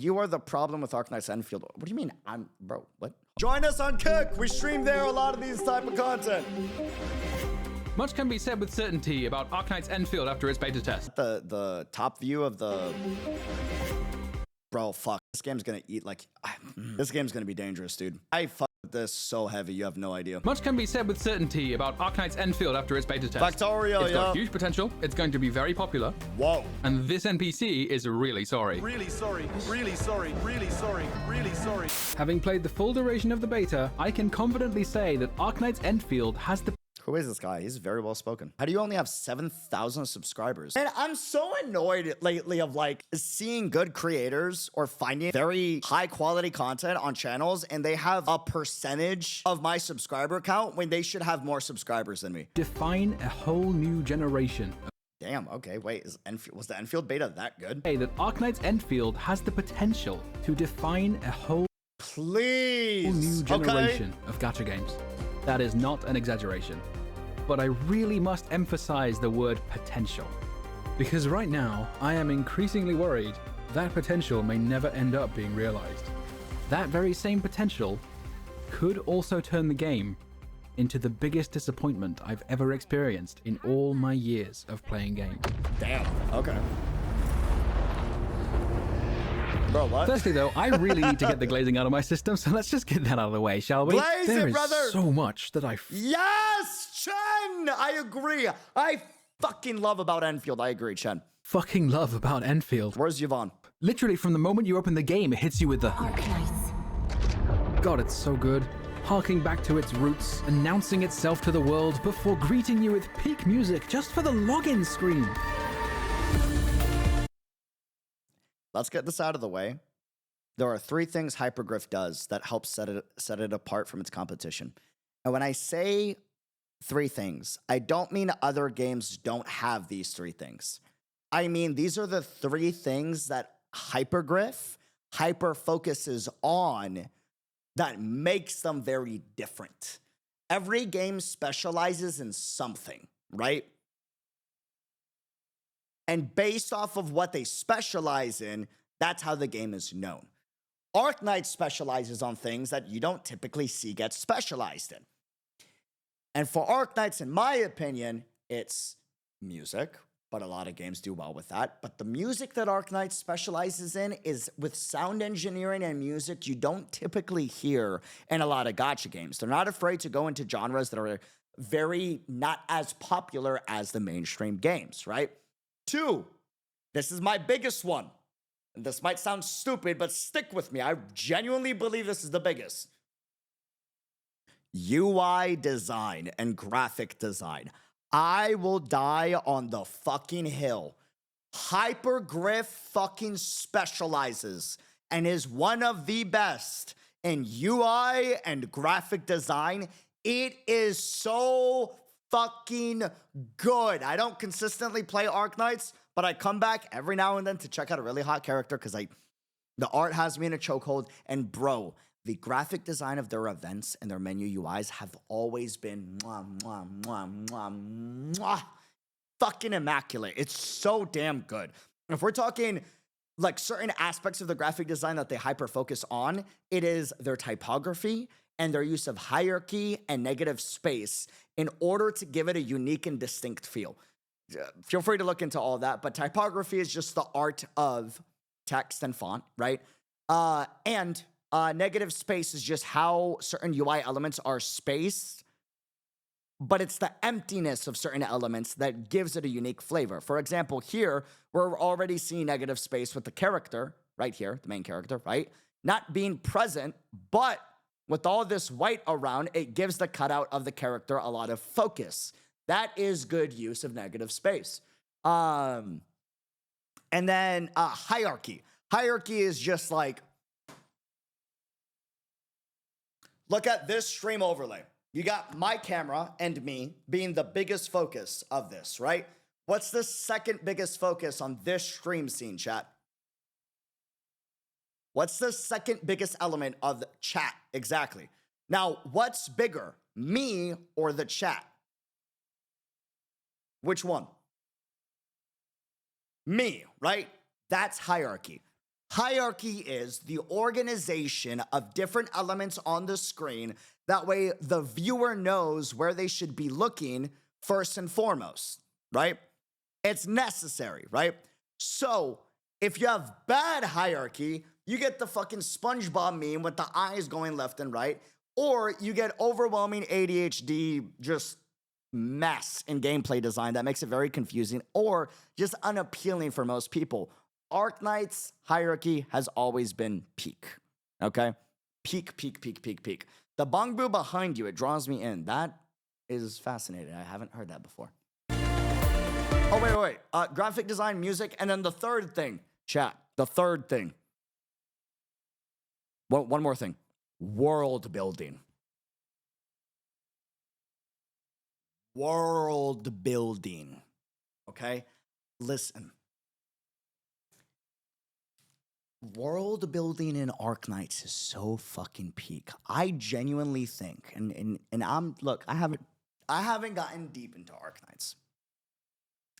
You are the problem with Arknights Endfield. What do you mean? Bro, what? Join us on Kick. We stream there a lot of these type of content. Much can be said with certainty about Arknights Endfield after its beta test. The top view of the... Bro, fuck. This game's gonna eat like... This game's gonna be dangerous, dude. I fuck with this so heavy, you have no idea. Much can be said with certainty about Arknights Endfield after its beta test. Factorio, It's got huge potential, it's going to be very popular. Whoa. And this NPC is really sorry. Really sorry, really sorry, really sorry, really sorry. Having played the full duration of the beta, I can confidently say that Arknights Endfield has the... Who is this guy? He's very well spoken. How do you only have 7,000 subscribers? And I'm so annoyed lately of like seeing good creators or finding very high quality content on channels and they have a percentage of my subscriber count when they should have more subscribers than me. define a whole new generation. Damn, okay, wait, was the Enfield beta that good? Say that Arknights Endfield has the potential to define a whole Please. new generation of gacha games. That is not an exaggeration. But I really must emphasize the word potential. Because right now, I am increasingly worried that potential may never end up being realized. That very same potential could also turn the game into the biggest disappointment I've ever experienced in all my years of playing games. Damn, okay. Bro, what? Firstly, though, I really need to get the glazing out of my system, so let's just get that out of the way, shall we? Blaze There it, is brother! so much that I... Yes, Chen! I agree. I fucking love about Enfield. I agree, Chen. fucking love about Endfield. Where's Yvonne? Literally, from the moment you open the game, it hits you with the... Arknights. God, it's so good. Harking back to its roots, announcing itself to the world before greeting you with peak music just for the login screen. Let's get this out of the way. There are 3 things Hypergriff does that help set it apart from its competition. And when I say 3 things, I don't mean other games don't have these 3 things. I mean, these are the 3 things that Hypergriff hyper-focuses on that makes them very different. Every game specializes in something, right? And based off of what they specialize in, that's how the game is known. Arknights specializes on things that you don't typically see get specialized in. And for Arknights, in my opinion, it's music, but a lot of games do well with that. But the music that Arknights specializes in is with sound engineering and music you don't typically hear in a lot of gacha games. They're not afraid to go into genres that are very not as popular as the mainstream games, right? 2, this is my biggest one. And this might sound stupid, but stick with me. I genuinely believe this is the biggest. UI design and graphic design. I will die on the fucking hill. Hypergriff fucking specializes and is one of the best in UI and graphic design. It is so fucking good. I don't consistently play Arknights, but I come back every now and then to check out a really hot character because the art has me in a chokehold. And bro, the graphic design of their events and their menu UIs have always been fucking immaculate. It's so damn good. If we're talking like certain aspects of the graphic design that they hyper focus on, it is their typography and their use of hierarchy and negative space in order to give it a unique and distinct feel. Feel free to look into all that, but typography is just the art of text and font, right? And negative space is just how certain UI elements are spaced, but it's the emptiness of certain elements that gives it a unique flavor. For example, here, we're already seeing negative space with the character, right here, the main character, right? Not being present, but with all this white around, it gives the cutout of the character a lot of focus. That is good use of negative space. And then hierarchy. Hierarchy is just like, look at this stream overlay. You got my camera and me being the biggest focus of this, right? What's the second biggest focus on this stream scene, chat? What's the second biggest element of the chat? Exactly. Now, what's bigger, me or the chat? Which one? Me, right? That's hierarchy. Hierarchy is the organization of different elements on the screen. That way, the viewer knows where they should be looking first and foremost, right? It's necessary, right? So, if you have bad hierarchy, you get the fucking SpongeBob meme with the eyes going left and right, or you get overwhelming ADHD just mess in gameplay design that makes it very confusing or just unappealing for most people. Arknights hierarchy has always been peak, okay? Peak, peak, peak, peak, peak. The bongbu behind you, it draws me in. That is fascinating. I haven't heard that before. Oh, wait. Graphic design, music, and then the third thing, chat, the third thing. One more thing. World building. World building. Okay? Listen. World building in Arknights is so fucking peak. I genuinely think, and look, I haven't gotten deep into Arknights.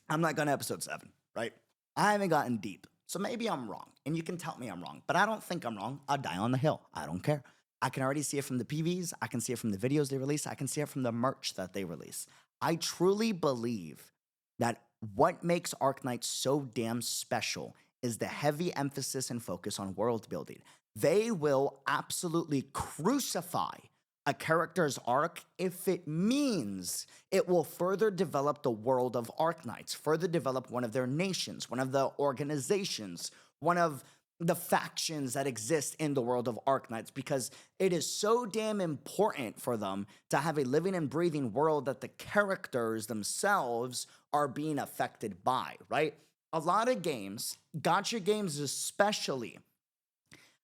I'm not going to episode 7, right? I haven't gotten deep. So maybe I'm wrong, and you can tell me I'm wrong, but I don't think I'm wrong. I'll die on the hill. I don't care. I can already see it from the PVs. I can see it from the videos they release. I can see it from the merch that they release. I truly believe that what makes Arknights so damn special is the heavy emphasis and focus on world building. They will absolutely crucify a character's arc if it means it will further develop the world of Arknights, further develop one of their nations, one of the organizations, one of the factions that exist in the world of Arknights, because it is so damn important for them to have a living and breathing world that the characters themselves are being affected by, right? A lot of games, gacha games especially,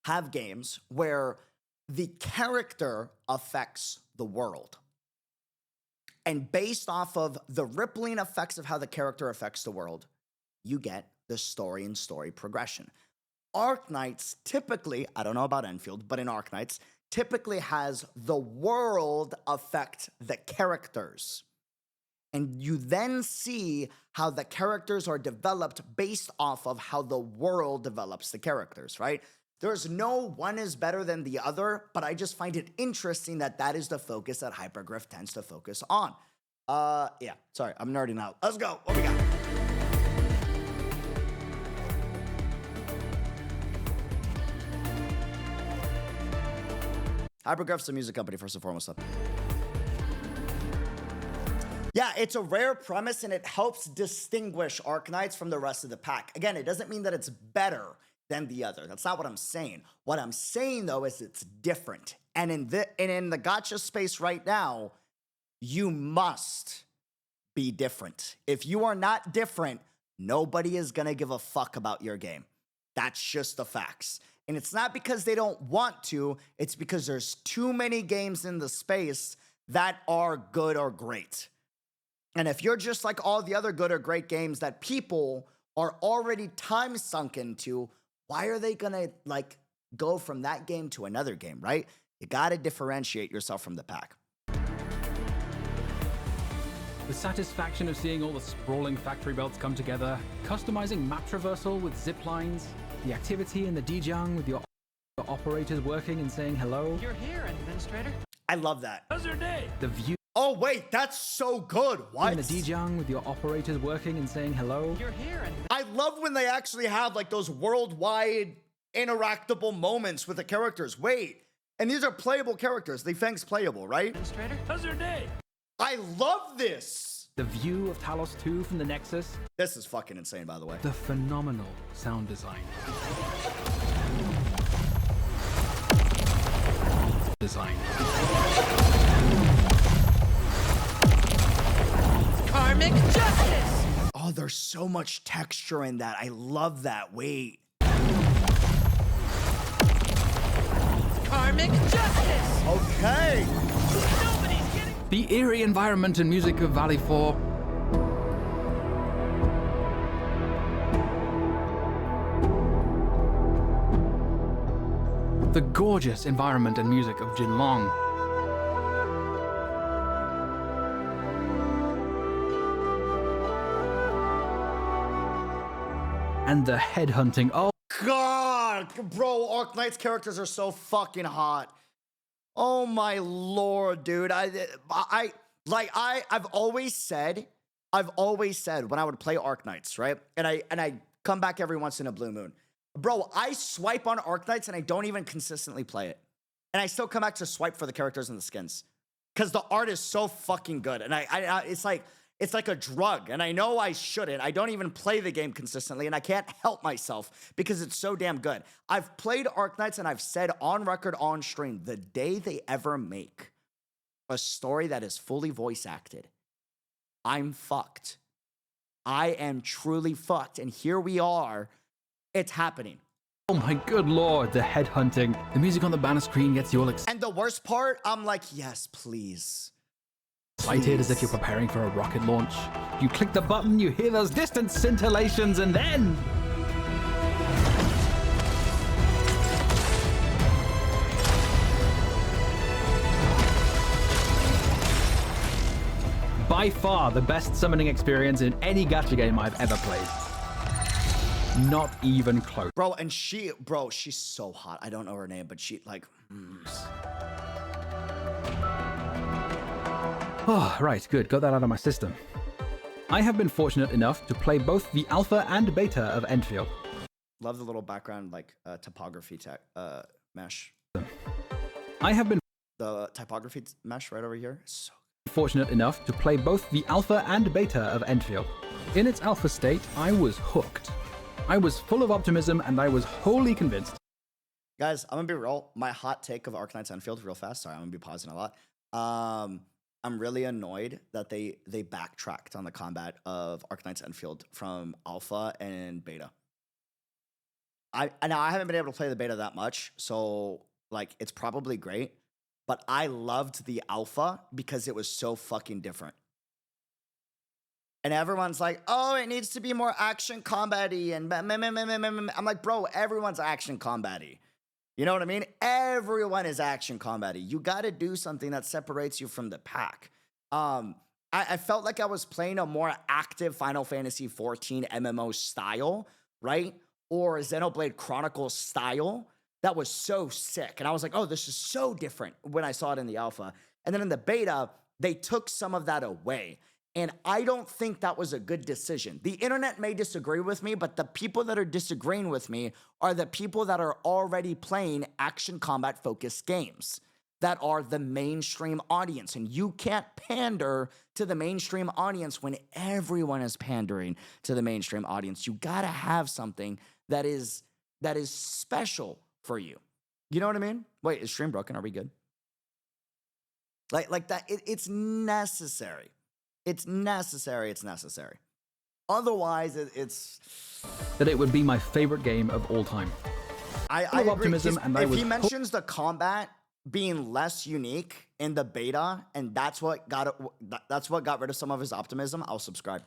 have games where the character affects the world. And based off of the rippling effects of how the character affects the world, you get the story and story progression. Arknights typically, I don't know about Endfield, but in Arknights, typically has the world affect the characters. And you then see how the characters are developed based off of how the world develops the characters, right? There's no one is better than the other, but I just find it interesting that that is the focus that Hypergriff tends to focus on. Yeah, sorry, I'm nerding out. Let's go. What we got? Hypergriff's a music company, first and foremost. Yeah, it's a rare premise and it helps distinguish Arknights from the rest of the pack. Again, it doesn't mean that it's better than the other. That's not what I'm saying. What I'm saying, though, is it's different. And in the gacha space right now, you must be different. If you are not different, nobody is going to give a fuck about your game. That's just the facts. And it's not because they don't want to, it's because there's too many games in the space that are good or great. And if you're just like all the other good or great games that people are already time sunk into, why are they gonna like go from that game to another game, right? You gotta differentiate yourself from the pack. The satisfaction of seeing all the sprawling factory belts come together, customizing map traversal with zip lines, the activity in the Dijang with your operators working and saying hello. You're here, Administrator. I love that. How's your day? The view Oh wait, that's so good. What? in the Dijang with your operators working and saying hello. You're here, I love when they actually have like those worldwide interactable moments with the characters. Wait, and these are playable characters. Li Feng's playable, right? Administrator. How's your day? I love this. The view of Talos 2 from the Nexus. This is fucking insane, by the way. The phenomenal sound design. Karmic justice. Oh, there's so much texture in that. I love that. Wait. Karmic justice. Okay. Nobody's getting. The eerie environment and music of Valley 4. The gorgeous environment and music of Jinlong. And the headhunting. Oh, God, bro, Arknights characters are so fucking hot. Oh my lord, dude. I've always said when I would play Arknights, right? And I come back every once in a blue moon. Bro, I swipe on Arknights and I don't even consistently play it. And I still come back to swipe for the characters and the skins. Because the art is so fucking good. And it's like a drug. And I know I shouldn't. I don't even play the game consistently. And I can't help myself because it's so damn good. I've played Arknights and I've said on record, on stream, the day they ever make a story that is fully voice acted, I'm fucked. I am truly fucked. And here we are. It's happening. Oh my good lord, the headhunting. The music on the banner screen gets you all And the worst part, I'm like, yes, please. excited as if you're preparing for a rocket launch. You click the button, you hear those distant scintillations, and then... by far the best summoning experience in any gacha game I've ever played. Not even close. Bro, and she's so hot. I don't know her name, but she, like... Oh, right, good. Got that out of my system. I have been fortunate enough to play both the alpha and beta of Endfield. Love the little background, like, typography mesh. I have been The typography mesh right over here. So fortunate enough to play both the alpha and beta of Endfield. In its alpha state, I was hooked. I was full of optimism and I was wholly convinced. guys, I'm gonna be real. My hot take of Arknights Endfield real fast. Sorry, I'm gonna be pausing a lot. I'm really annoyed that they backtracked on the combat of Arknights Endfield from alpha and beta. I haven't been able to play the beta that much, so like it's probably great. But I loved the alpha because it was so fucking different. And everyone's like, oh, it needs to be more action combat-y. And I'm like, bro, everyone's action combat-y. You know what I mean? Everyone is action combat-y. You got to do something that separates you from the pack. I felt like I was playing a more active Final Fantasy XIV MMO style, right? Or Xenoblade Chronicles style. That was so sick. And I was like, oh, this is so different when I saw it in the alpha. And then in the beta, they took some of that away. And I don't think that was a good decision. The internet may disagree with me, but the people that are disagreeing with me are the people that are already playing action combat focused games that are the mainstream audience. And you can't pander to the mainstream audience when everyone is pandering to the mainstream audience. You gotta have something that is special for you. You know what I mean? Wait, is stream broken? Are we good? Like that, it's necessary. It's necessary. It's necessary. Otherwise, it's... that it would be my favorite game of all time. I agree. Optimism, and if he mentions the combat being less unique in the beta, and that's what got rid of some of his optimism, I'll subscribe.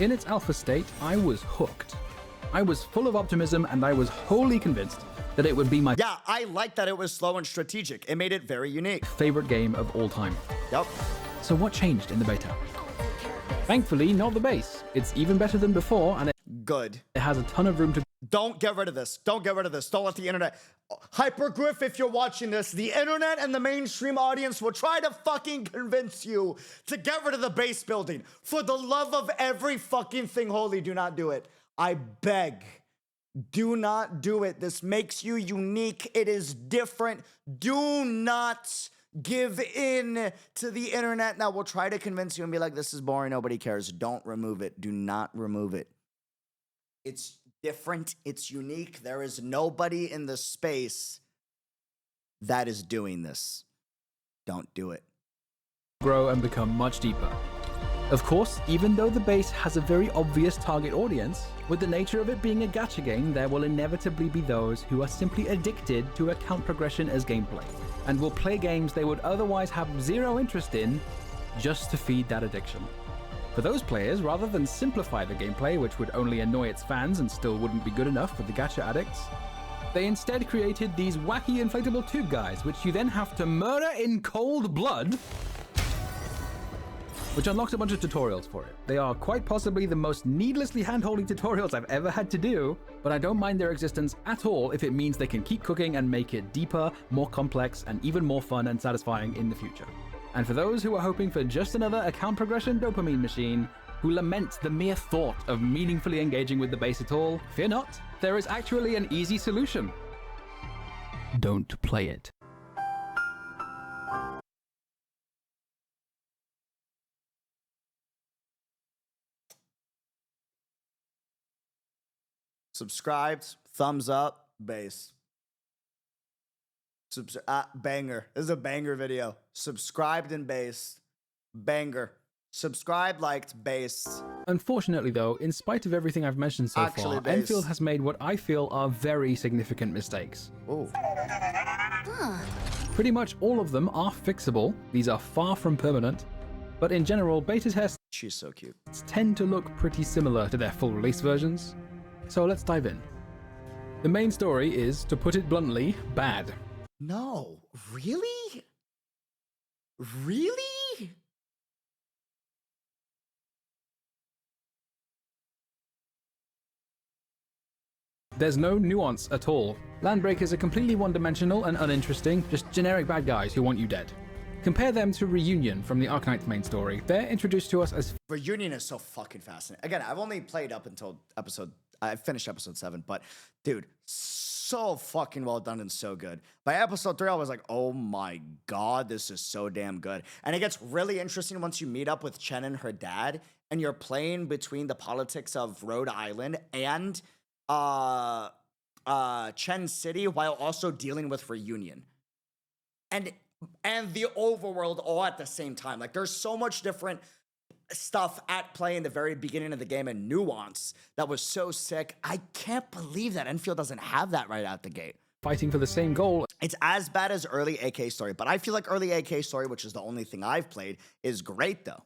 In its alpha state, I was hooked. I was full of optimism, and I was wholly convinced that it would be my Yeah, I like that it was slow and strategic. It made it very unique. favorite game of all time. Yep. So what changed in the beta? Thankfully, not the base. It's even better than before, and Good. it has a ton of room to... Don't get rid of this. Don't get rid of this. Don't let the internet... Hypergriff, if you're watching this, the internet and the mainstream audience will try to fucking convince you to get rid of the base building. For the love of every fucking thing holy, do not do it. I beg. Do not do it. This makes you unique. It is different. Do not give in to the internet that will try to convince you and be like, this is boring, nobody cares. Don't remove it. Do not remove it. It's different. It's unique. There is nobody in the space that is doing this. Don't do it. grow and become much deeper. Of course, even though the base has a very obvious target audience, with the nature of it being a gacha game, there will inevitably be those who are simply addicted to account progression as gameplay, and will play games they would otherwise have zero interest in just to feed that addiction. For those players, rather than simplify the gameplay, which would only annoy its fans and still wouldn't be good enough for the gacha addicts, they instead created these wacky inflatable tube guys, which you then have to murder in cold blood which unlocks a bunch of tutorials for it. They are quite possibly the most needlessly hand-holding tutorials I've ever had to do, but I don't mind their existence at all if it means they can keep cooking and make it deeper, more complex, and even more fun and satisfying in the future. And for those who are hoping for just another account progression dopamine machine, who lament the mere thought of meaningfully engaging with the base at all, fear not, there is actually an easy solution. Don't play it. Subscribed, thumbs up, base. Banger. This is a banger video. Subscribed and base. Banger. Subscribed, liked, base. Unfortunately though, in spite of everything I've mentioned so far, base. Endfield has made what I feel are very significant mistakes. Ooh. Pretty much all of them are fixable, these are far from permanent, but in general, beta tests She's so cute. tend to look pretty similar to their full release versions. So let's dive in. The main story is, to put it bluntly, bad. No. Really? Really? There's no nuance at all. Landbreakers are completely one-dimensional and uninteresting, just generic bad guys who want you dead. Compare them to Reunion from the Arknights main story. They're introduced to us as Reunion is so fucking fascinating. Again, I've only played up until I finished episode 7, but dude, so fucking well done and so good. By episode 3, I was like, oh my god, this is so damn good. And it gets really interesting once you meet up with Chen and her dad, and you're playing between the politics of Rhode Island and Chen City while also dealing with Reunion. And the overworld all at the same time. Like, there's so much different stuff at play in the very beginning of the game and nuance that was so sick. I can't believe that Enfield doesn't have that right out the gate. fighting for the same goal. It's as bad as early AK Story, but I feel like early AK Story, which is the only thing I've played, is great though.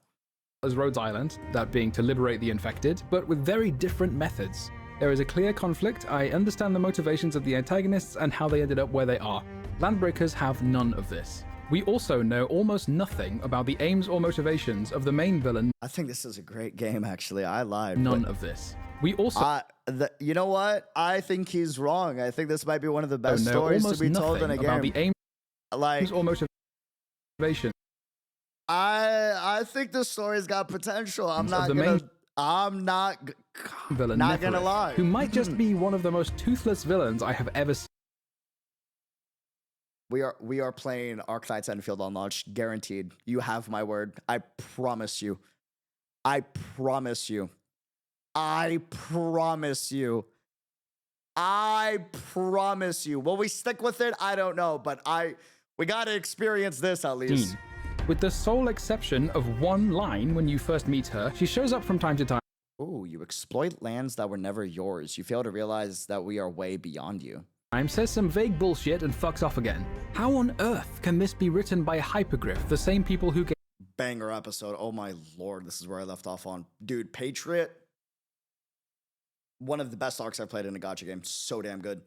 As Rhodes Island, that being to liberate the infected, but with very different methods. There is a clear conflict. I understand the motivations of the antagonists and how they ended up where they are. Landbreakers have none of this. We also know almost nothing about the aims or motivations of the main villain. I think this is a great game, actually. I lied. None of this. We also you know what? I think he's wrong. I think this might be one of the best know stories to almost be told in a nothing about game. the aims Like, or motivations. I think this story's got potential. I'm not Villain not gonna Nephilim, lie. who might just be one of the most toothless villains I have ever seen. We are playing Arknights Endfield on launch, guaranteed. You have my word. I promise you. I promise you. I promise you. I promise you. Will we stick with it? I don't know, but we gotta experience this at least. With the sole exception of one line when you first meet her, she shows up from time to time. Ooh, you exploit lands that were never yours. You fail to realize that we are way beyond you. Says some vague bullshit and fucks off again. How on earth can this be written by Hypergriff, the same people who gave Banger episode. Oh my lord, this is where I left off on. Dude, Patriot. One of the best arcs I've played in a gacha game. So damn good.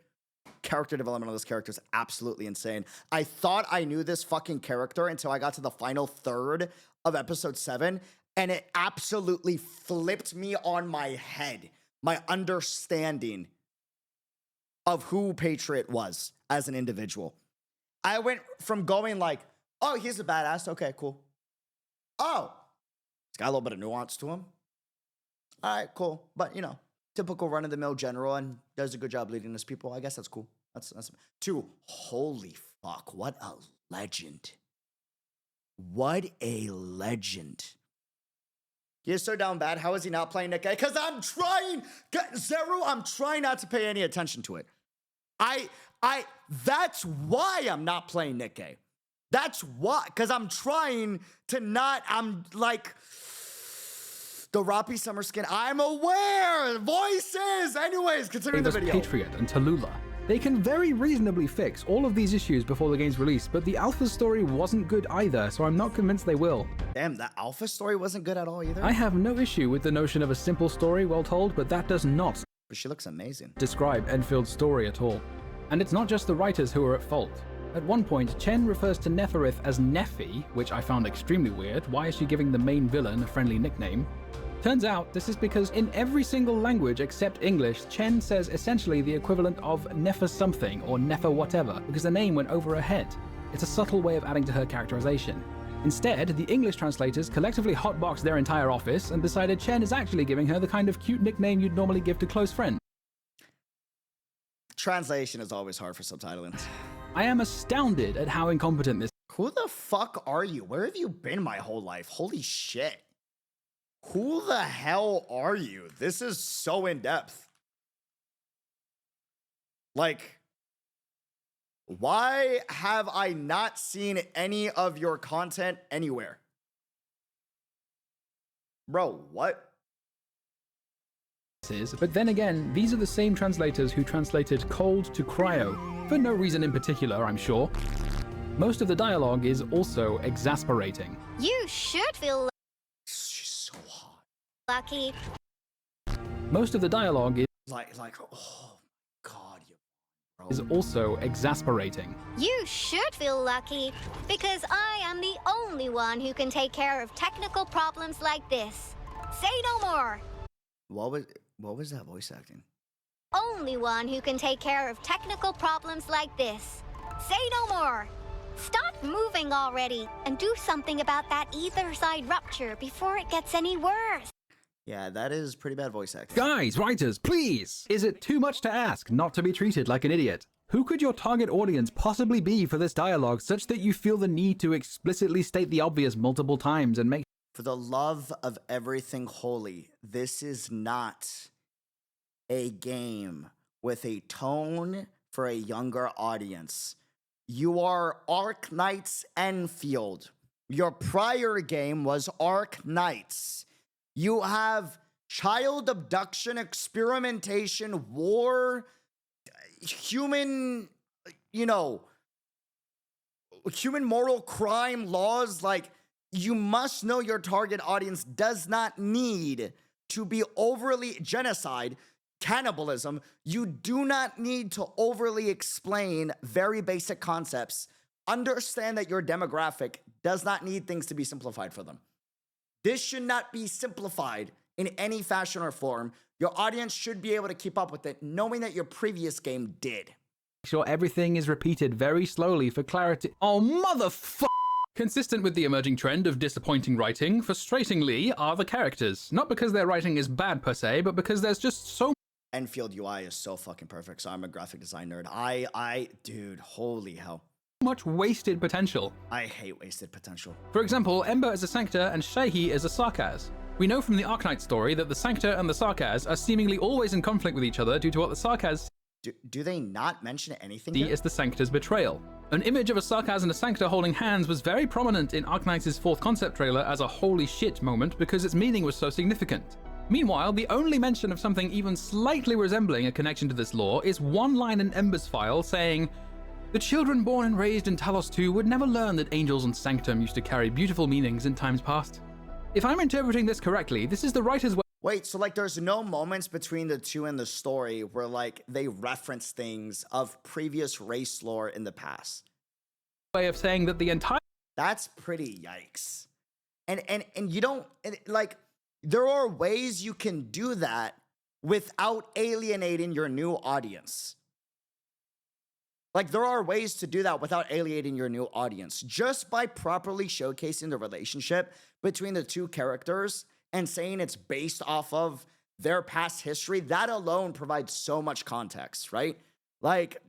Character development of this character is absolutely insane. I thought I knew this fucking character until I got to the final third of episode 7, and it absolutely flipped me on my head. My understanding of who Patriot was as an individual. I went from going like, oh, he's a badass. Okay, cool. Oh, he's got a little bit of nuance to him. All right, cool. But, you know, typical run-of-the-mill general and does a good job leading his people. I guess that's cool. That's two. Holy fuck, what a legend. What a legend. He is so down bad. How is he not playing Nick? Because I'm trying, Zero, I'm trying not to pay any attention to it. That's why I'm not playing Nick A. That's why, because I'm trying to not, I'm like, the Rappi summer skin, I'm aware, voices. Anyways, considering the video. Patriot and Tallulah. They can very reasonably fix all of these issues before the game's release, but the alpha story wasn't good either, so I'm not convinced they will. Damn, the alpha story wasn't good at all either. I have no issue with the notion of a simple story well told, but that does not But she looks amazing. describe Enfield's story at all. And it's not just the writers who are at fault. At one point, Chen refers to Neferith as Nephi, which I found extremely weird. Why is she giving the main villain a friendly nickname? Turns out, this is because in every single language except English, Chen says essentially the equivalent of Nefer something or Nefer whatever, because the name went over her head. It's a subtle way of adding to her characterization. Instead, the English translators collectively hotboxed their entire office and decided Chen is actually giving her the kind of cute nickname you'd normally give to close friends. Translation is always hard for subtitling. I am astounded at how incompetent this Who the fuck are you? Where have you been my whole life? Holy shit. Who the hell are you? This is so in-depth. Like, why have I not seen any of your content anywhere? Bro, what? is, but then again, these are the same translators who translated cold to cryo, for no reason in particular, I'm sure. Most of the dialogue is also exasperating. You should feel She's so hot. lucky. Most of the dialogue Like, oh god, you bro. is also exasperating. You should feel lucky because I am the only one who can take care of technical problems like this. Say no more. What was that voice acting? Only one who can take care of technical problems like this. Say no more. Stop moving already and do something about that ether side rupture before it gets any worse. Yeah, that is pretty bad voice acting. Guys, writers, please! Is it too much to ask not to be treated like an idiot? Who could your target audience possibly be for this dialogue such that you feel the need to explicitly state the obvious multiple times and make For the love of everything holy, this is not a game with a tone for a younger audience. You are Arknights Endfield. Your prior game was Arknights. You have child abduction, experimentation, war, human, human moral crime laws. Like, you must know your target audience does not need to be overly genocide, cannibalism. You do not need to overly explain very basic concepts. Understand that your demographic does not need things to be simplified for them. This should not be simplified in any fashion or form. Your audience should be able to keep up with it, knowing that your previous game did. sure everything is repeated very slowly for clarity. Oh, motherfucker! Consistent with the emerging trend of disappointing writing, frustratingly are the characters. Not because their writing is bad per se, but because there's just so Enfield UI is so fucking perfect, so I'm a graphic design nerd. Dude, holy hell. much wasted potential. I hate wasted potential. For example, Ember is a Sancta and Shahi is a Sarkaz. We know from the Arknight story that the Sancta and the Sarkaz are seemingly always in conflict with each other due to what the Sarkaz Do they not mention anything see here? as the Sancta's betrayal. An image of a Sarkaz and a Sancta holding hands was very prominent in Arknights' fourth concept trailer as a holy shit moment because its meaning was so significant. Meanwhile, the only mention of something even slightly resembling a connection to this lore is one line in Ember's file saying, "The children born and raised in Talos 2 would never learn that angels and sanctum used to carry beautiful meanings in times past." If I'm interpreting this correctly, this is the writer's Wait, so like there's no moments between the two in the story where like they reference things of previous race lore in the past. way of saying that the entire That's pretty yikes. And you don't like there are ways you can do that without alienating your new audience. Like there are ways to do that without alienating your new audience. Just by properly showcasing the relationship between the two characters and saying it's based off of their past history, that alone provides so much context, right? Like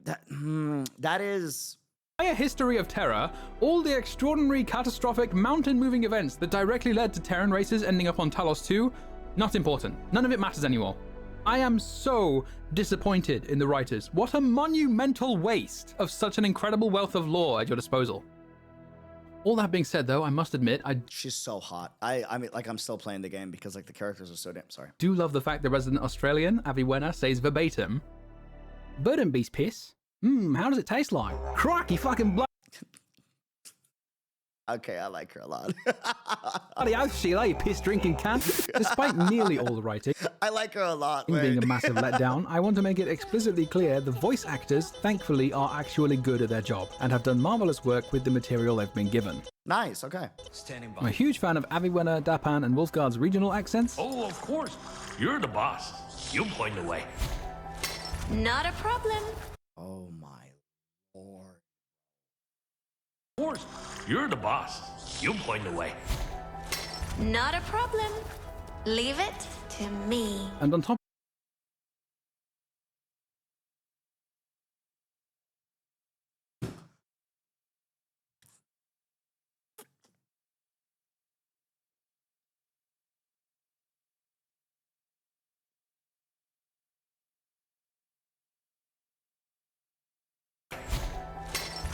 that is entire history of Terra, all the extraordinary, catastrophic, mountain-moving events that directly led to Terran races ending up on Talos 2, not important. None of it matters anymore. I am so disappointed in the writers. What a monumental waste of such an incredible wealth of lore at your disposal. All that being said, though, I must admit, I she's so hot. I mean, like I'm still playing the game because like the characters are so damn sorry. do love the fact the resident Australian, Aviwena, says verbatim, "Bird and beast piss? How does it taste like? Crikey fucking blood." Okay, I like her a lot. Bloody oath, Sheila, you piss-drinking cunt. Despite nearly all the writing I like her a lot. being Wait. a massive letdown, I want to make it explicitly clear the voice actors, thankfully, are actually good at their job and have done marvelous work with the material they've been given. Nice, okay. I'm a huge fan of Aviwenner, Dapan, and Wolfguard's regional accents. Oh, of course. You're the boss. You point the way. Not a problem. Oh my lord. Of course. You're the boss. You point the way. Not a problem. Leave it to me. And on top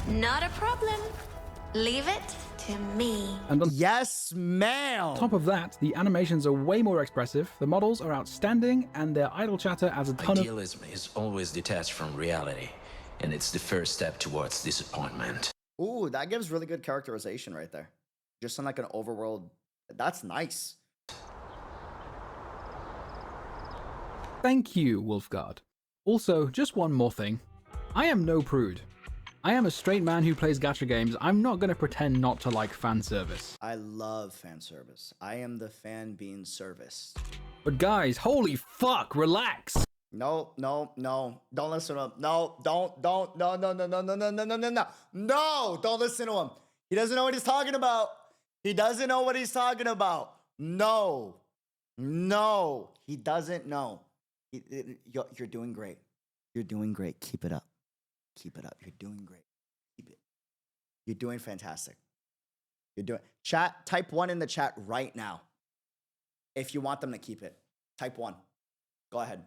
Not a problem. Leave it to me. and on Yes, ma'am. top of that, the animations are way more expressive, the models are outstanding, and their idle chatter adds a ton of Idealism is always detached from reality, and it's the first step towards disappointment. Ooh, that gives really good characterization right there. Just in like an overworld. That's nice. Thank you, Wolfguard. Also, just one more thing. I am no prude. I am a straight man who plays gacha games. I'm not going to pretend not to like fan service. I love fan service. I am the fan being serviced. But guys, holy fuck, relax! No, no, no. Don't listen to him. No, don't, no, no, no, no, no, no, no, no, no, no. No, don't listen to him. He doesn't know what he's talking about. He doesn't know what he's talking about. No. No. He doesn't know. You're doing great. You're doing great. Keep it up. Keep it up. You're doing great. Keep it. You're doing fantastic. You're doing chat. Type 1 in the chat right now. If you want them to keep it. Type 1. Go ahead.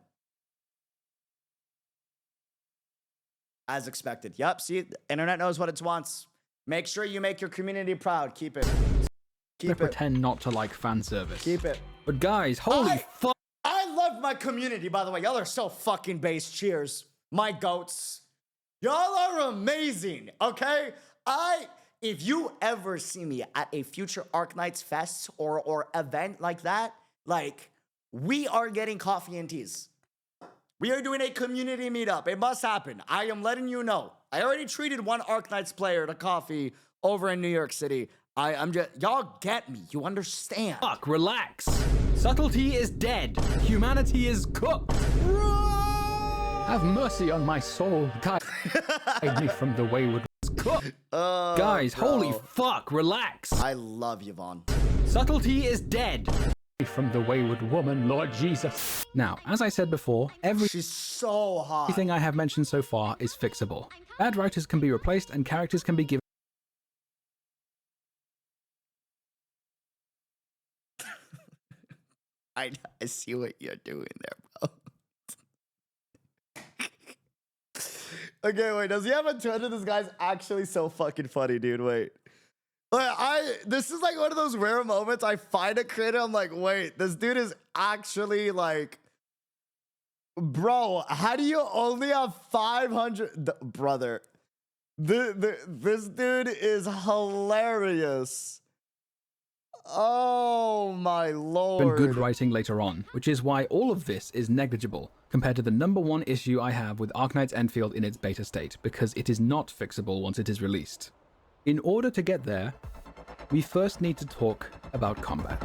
As expected. Yep. See, the internet knows what it wants. Make sure you make your community proud. Keep it. Keep it. Pretend not to like fan service. Keep it. But guys, holy fuck! I love my community, by the way. Y'all are so fucking base. Cheers. My goats. Y'all are amazing, okay? If you ever see me at a future Arknights fest or event like that, like, we are getting coffee and teas. We are doing a community meetup. It must happen. I am letting you know. I already treated one Arknights player to coffee over in New York City. I'm just, y'all get me. You understand. Fuck, relax. Subtlety is dead. Humanity is cooked. Have mercy on my soul. God, hide me from the wayward cook. Guys, holy fuck, relax. I love Yvonne. Subtlety is dead. From the wayward woman, Lord Jesus. Now, as I said before, She's so hot. everything I have mentioned so far is fixable. Bad writers can be replaced and characters can be given I see what you're doing there, bro. Okay, wait. Does he have a Twitter? This guy's actually so fucking funny, dude. Wait. This is like one of those rare moments. I find a creator. I'm like, wait, this dude is actually like, bro. How do you only have 500? Brother, this dude is hilarious. Oh my lord. good writing later on, which is why all of this is negligible compared to the #1 issue I have with Arknights Endfield in its beta state, because it is not fixable once it is released. In order to get there, we first need to talk about combat.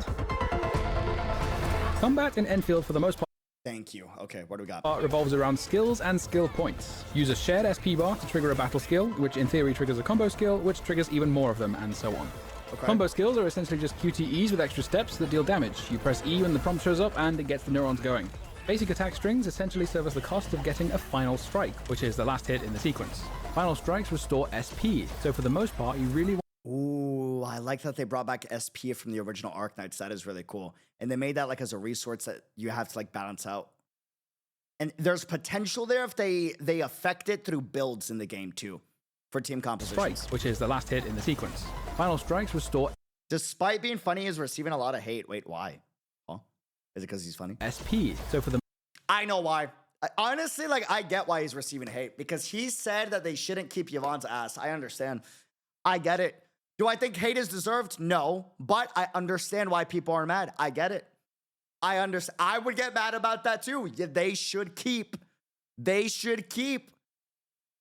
Combat in Endfield, for the most Thank you. Okay, what do we got? part, revolves around skills and skill points. Use a shared SP bar to trigger a battle skill, which in theory triggers a combo skill, which triggers even more of them, and so on. Okay. Combo skills are essentially just QTEs with extra steps that deal damage. You press E when the prompt shows up and it gets the neurons going. Basic attack strings essentially serve as the cost of getting a final strike, which is the last hit in the sequence. Final strikes restore SP, so for the most part you really want Ooh, I like that they brought back SP from the original Arknights. That is really cool. And they made that like as a resource that you have to like balance out. And there's potential there if they affect it through builds in the game too, for team compositions. strikes, which is the last hit in the sequence. Final strikes restore Despite being funny, he's receiving a lot of hate. Wait, why? Huh? Is it because he's funny? SP, so for the I know why. Honestly, like, I get why he's receiving hate, because he said that they shouldn't keep Yvonne's ass. I understand. I get it. Do I think hate is deserved? No, but I understand why people are mad. I get it. I understand. I would get mad about that too. Yeah, they should keep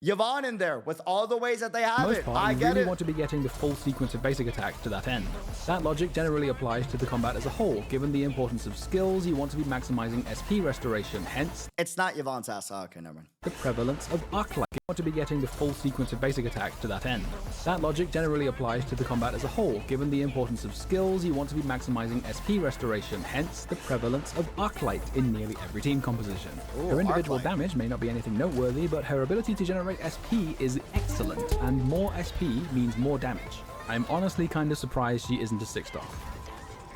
Yvonne in there with all the ways that they have Most it. part, I you get really it. want to be getting the full sequence of basic attacks to that end. That logic generally applies to the combat as a whole, given the importance of skills, you want to be maximizing SP restoration, hence It's not Yvonne's ass. Oh, okay, never mind. the prevalence of Arknights. You want to be getting the full sequence of basic attacks to that end. That logic generally applies to the combat as a whole, given the importance of skills, you want to be maximizing SP restoration, hence the prevalence of Arknights in nearly every team composition. Ooh, Her individual Arknight. damage may not be anything noteworthy, but her ability to generate SP is excellent, and more SP means more damage. I'm honestly kind of surprised she isn't a 6-star.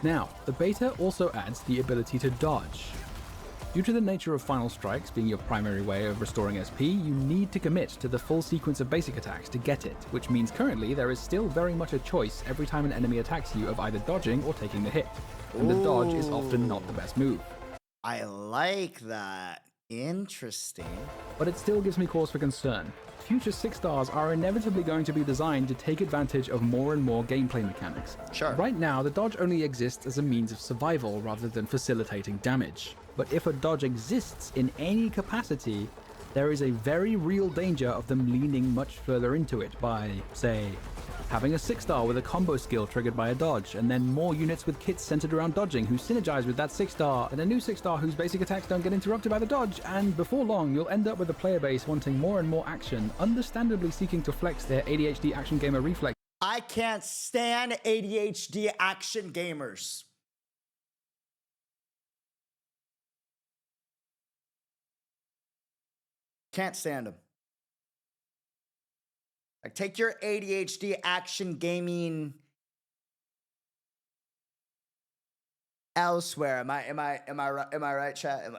Now, the beta also adds the ability to dodge. Due to the nature of final strikes being your primary way of restoring SP, you need to commit to the full sequence of basic attacks to get it, which means currently there is still very much a choice every time an enemy attacks you of either dodging or taking the hit, and the dodge is often not the best move. I like that. Interesting. But it still gives me cause for concern. Future 6-stars are inevitably going to be designed to take advantage of more and more gameplay mechanics. Sure. Right now, the dodge only exists as a means of survival rather than facilitating damage. But if a dodge exists in any capacity, there is a very real danger of them leaning much further into it by, say, having a 6-star with a combo skill triggered by a dodge, and then more units with kits centered around dodging who synergize with that 6-star, and a new 6-star whose basic attacks don't get interrupted by the dodge, and before long you'll end up with a player base wanting more and more action, understandably seeking to flex their ADHD action gamer reflex. I can't stand ADHD action gamers. Can't stand them. Like, take your ADHD action gaming elsewhere. Am I right, chat?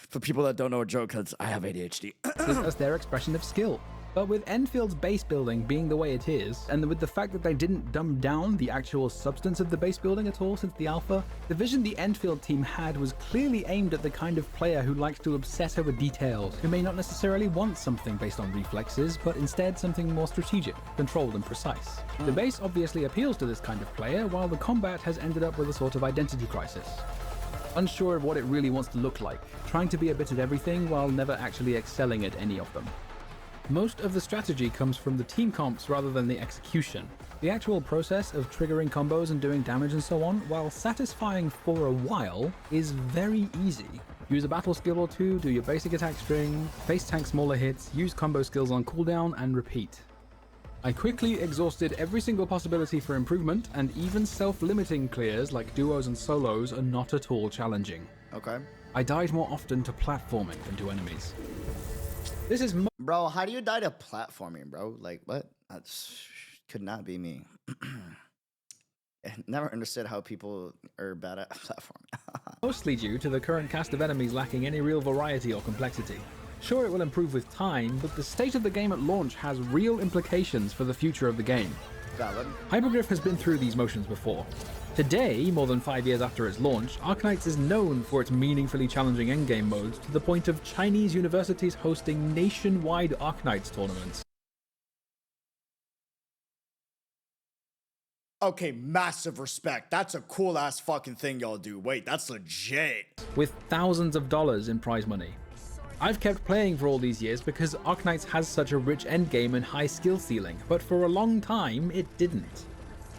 For people that don't know a joke, because I have ADHD. As their expression of skill. But with Enfield's base building being the way it is, and with the fact that they didn't dumb down the actual substance of the base building at all since the alpha, the vision the Endfield team had was clearly aimed at the kind of player who likes to obsess over details, who may not necessarily want something based on reflexes, but instead something more strategic, controlled and precise. The base obviously appeals to this kind of player, while the combat has ended up with a sort of identity crisis. Unsure of what it really wants to look like, trying to be a bit at everything while never actually excelling at any of them. Most of the strategy comes from the team comps rather than the execution. The actual process of triggering combos and doing damage and so on, while satisfying for a while, is very easy. Use a battle skill or two, do your basic attack string, face tank smaller hits, use combo skills on cooldown, and repeat. I quickly exhausted every single possibility for improvement, and even self-limiting clears like duos and solos are not at all challenging. Okay. I died more often to platforming than to enemies. This is Bro, how do you die to platforming, bro? Like, what? That could not be me. I never understood how people are bad at platforming. mostly due to the current cast of enemies lacking any real variety or complexity. Sure, it will improve with time, but the state of the game at launch has real implications for the future of the game. Valid. Hypergriff has been through these motions before. Today, more than 5 years after its launch, Arknights is known for its meaningfully challenging endgame modes to the point of Chinese universities hosting nationwide Arknights tournaments. Okay, massive respect. That's a cool ass fucking thing y'all do. Wait, that's legit. With thousands of dollars in prize money. I've kept playing for all these years because Arknights has such a rich endgame and high skill ceiling, but for a long time it didn't.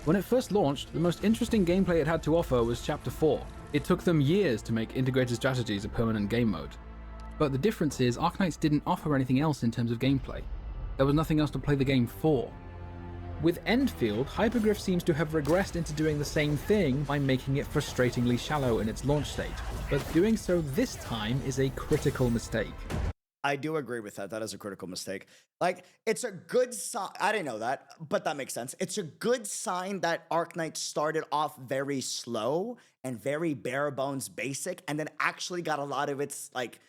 When it first launched, the most interesting gameplay it had to offer was Chapter 4. It took them years to make integrated strategies a permanent game mode. But the difference is Arknights didn't offer anything else in terms of gameplay. There was nothing else to play the game for. With Endfield, Hypergriff seems to have regressed into doing the same thing by making it frustratingly shallow in its launch state, but doing so this time is a critical mistake. I do agree with that. That is a critical mistake. Like, it's a good sign. I didn't know that, but that makes sense. It's a good sign that Arknights started off very slow and very bare bones basic, and then actually got a lot of its like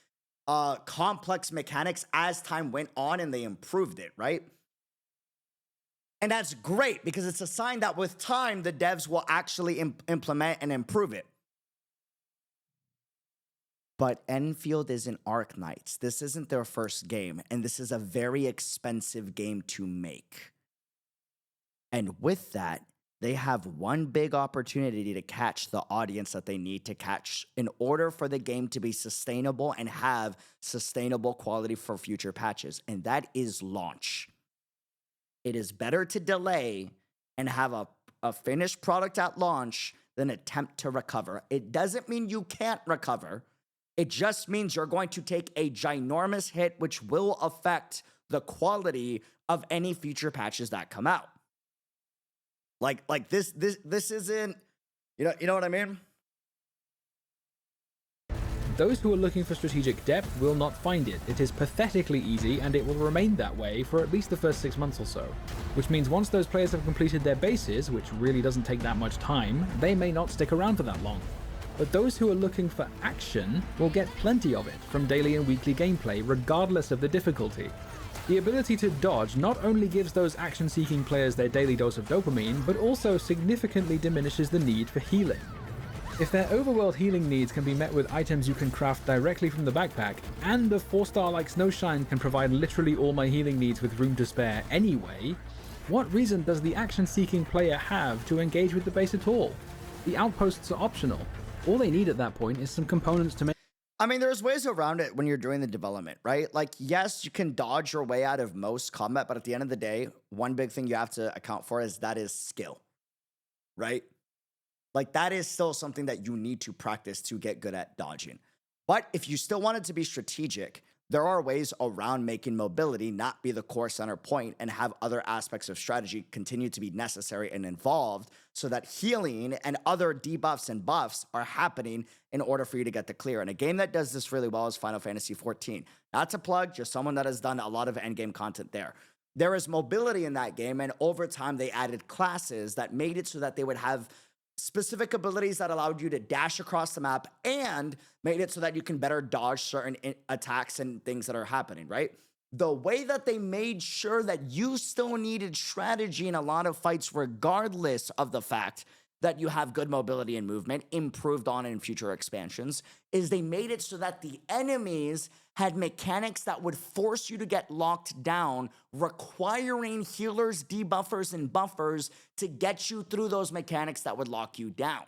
complex mechanics as time went on, and they improved it, right? And that's great because it's a sign that with time, the devs will actually implement and improve it. But Enfield is in Arknights. This isn't their first game, and this is a very expensive game to make. And with that, they have one big opportunity to catch the audience that they need to catch in order for the game to be sustainable and have sustainable quality for future patches, and that is launch. It is better to delay and have a finished product at launch than attempt to recover. It doesn't mean you can't recover. It just means you're going to take a ginormous hit, which will affect the quality of any future patches that come out. Like this isn't, you know what I mean? Those who are looking for strategic depth will not find it. It is pathetically easy, and it will remain that way for at least the first 6 months or so. Which means once those players have completed their bases, which really doesn't take that much time, they may not stick around for that long. But those who are looking for action will get plenty of it from daily and weekly gameplay, regardless of the difficulty. The ability to dodge not only gives those action-seeking players their daily dose of dopamine, but also significantly diminishes the need for healing. If their overworld healing needs can be met with items you can craft directly from the backpack, and the 4-star like Snowshine can provide literally all my healing needs with room to spare anyway, what reason does the action-seeking player have to engage with the base at all? The outposts are optional. All they need at that point is some components to make. I mean, there's ways around it when you're doing the development, right? Like, yes, you can dodge your way out of most combat, but at the end of the day, one big thing you have to account for is skill, right? Like, that is still something that you need to practice to get good at dodging. But if you still want it to be strategic, there are ways around making mobility not be the core center point and have other aspects of strategy continue to be necessary and involved so that healing and other debuffs and buffs are happening in order for you to get the clear. And a game that does this really well is Final Fantasy XIV. Not to plug, just someone that has done a lot of endgame content there. There is mobility in that game, and over time they added classes that made it so that they would have specific abilities that allowed you to dash across the map and made it so that you can better dodge certain attacks and things that are happening, right? The way that they made sure that you still needed strategy in a lot of fights, regardless of the fact that you have good mobility and movement, improved on in future expansions, is they made it so that the enemies had mechanics that would force you to get locked down, requiring healers, debuffers, and buffers to get you through those mechanics that would lock you down,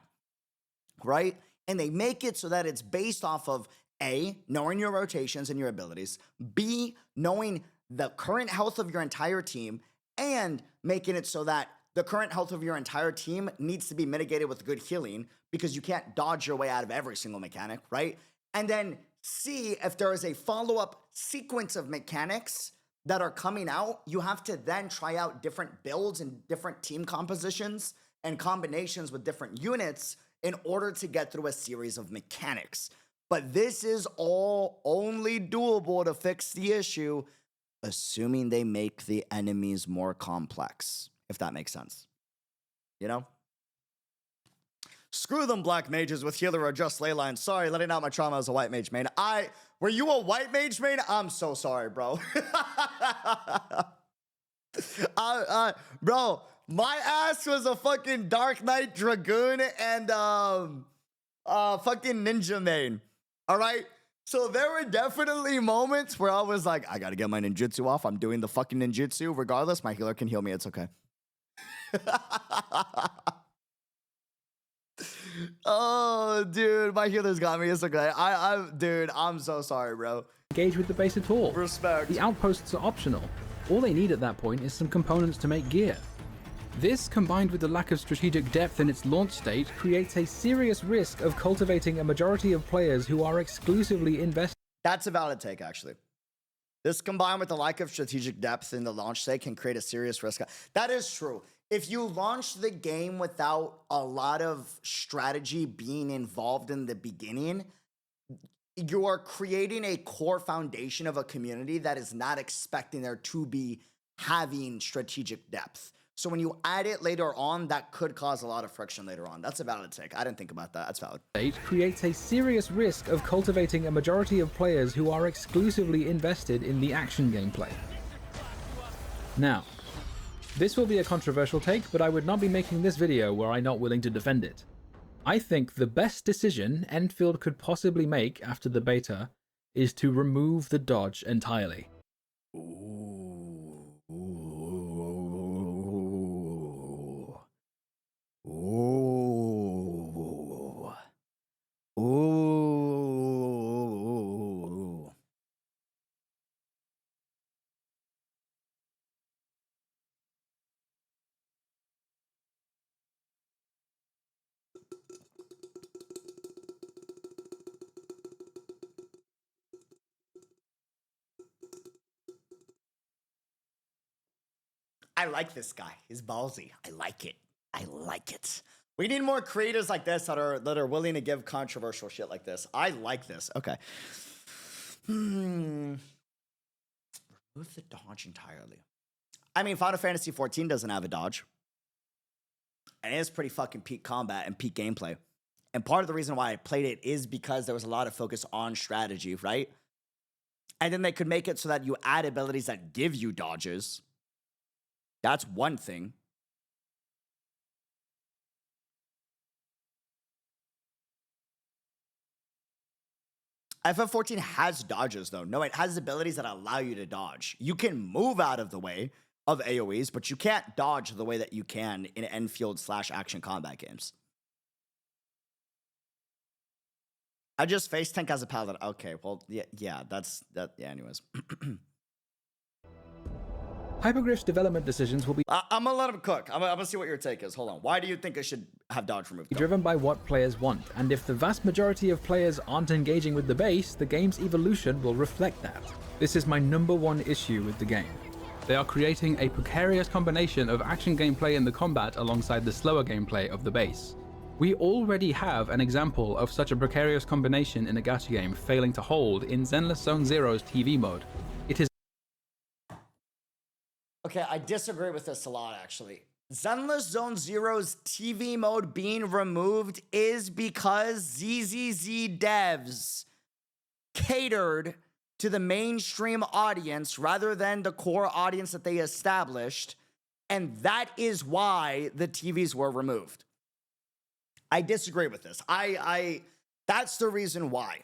right? And they make it so that it's based off of A, knowing your rotations and your abilities, B, knowing the current health of your entire team, and making it so that the current health of your entire team needs to be mitigated with good healing because you can't dodge your way out of every single mechanic, right? And then C, if there is a follow-up sequence of mechanics that are coming out, you have to then try out different builds and different team compositions and combinations with different units in order to get through a series of mechanics. But this is all only doable to fix the issue, assuming they make the enemies more complex, if that makes sense. You know? Screw them black mages with healer or just ley lines. Sorry, letting out my trauma as a white mage main. Were you a white mage main? I'm so sorry, bro. Bro, my ass was a fucking Dark Knight Dragoon and fucking ninja main. All right? So there were definitely moments where I was like, I gotta get my ninjutsu off. I'm doing the fucking ninjutsu. Regardless, my healer can heal me. It's okay. Oh, dude, my healer's got me. It's okay. Dude, I'm so sorry, bro. Engage with the base at all. Respect. The outposts are optional. All they need at that point is some components to make gear. This, combined with the lack of strategic depth in its launch state, creates a serious risk of cultivating a majority of players who are exclusively invested. That's a valid take, actually. This combined with the lack of strategic depth in the launch state can create a serious risk. That is true. If you launch the game without a lot of strategy being involved in the beginning, you are creating a core foundation of a community that is not expecting there to be having strategic depth. So when you add it later on, that could cause a lot of friction later on. That's a valid take. I didn't think about that. That's valid. It creates a serious risk of cultivating a majority of players who are exclusively invested in the action gameplay. Now, this will be a controversial take, but I would not be making this video were I not willing to defend it. I think the best decision Endfield could possibly make after the beta is to remove the dodge entirely. Ooh. Ooh. Ooh. Ooh. I like this guy. He's ballsy. I like it. I like it. We need more creators like this that are willing to give controversial shit like this. I like this. Okay. Remove the dodge entirely. I mean, Final Fantasy XIV doesn't have a dodge. And it is pretty fucking peak combat and peak gameplay. And part of the reason why I played it is because there was a lot of focus on strategy, right? And then they could make it so that you add abilities that give you dodges. That's one thing. FF14 has dodges, though. No, it has abilities that allow you to dodge. You can move out of the way of AoEs, but you can't dodge the way that you can in Endfield / action combat games. I just face tank as a paladin. Okay, well, yeah, that's that. Yeah, anyways. Hypergriff's development decisions will be I'm gonna let him cook. I'm gonna see what your take is. Hold on. Why do you think I should have dodge removed? Go. driven by what players want, and if the vast majority of players aren't engaging with the base, the game's evolution will reflect that. This is my #1 issue with the game. They are creating a precarious combination of action gameplay in the combat alongside the slower gameplay of the base. We already have an example of such a precarious combination in a gacha game failing to hold in Zenless Zone Zero's TV mode. It is Okay, I disagree with this a lot, actually. Zenless Zone Zero's TV mode being removed is because ZZZ devs catered to the mainstream audience rather than the core audience that they established, and that is why the TVs were removed. I disagree with this. That's the reason why.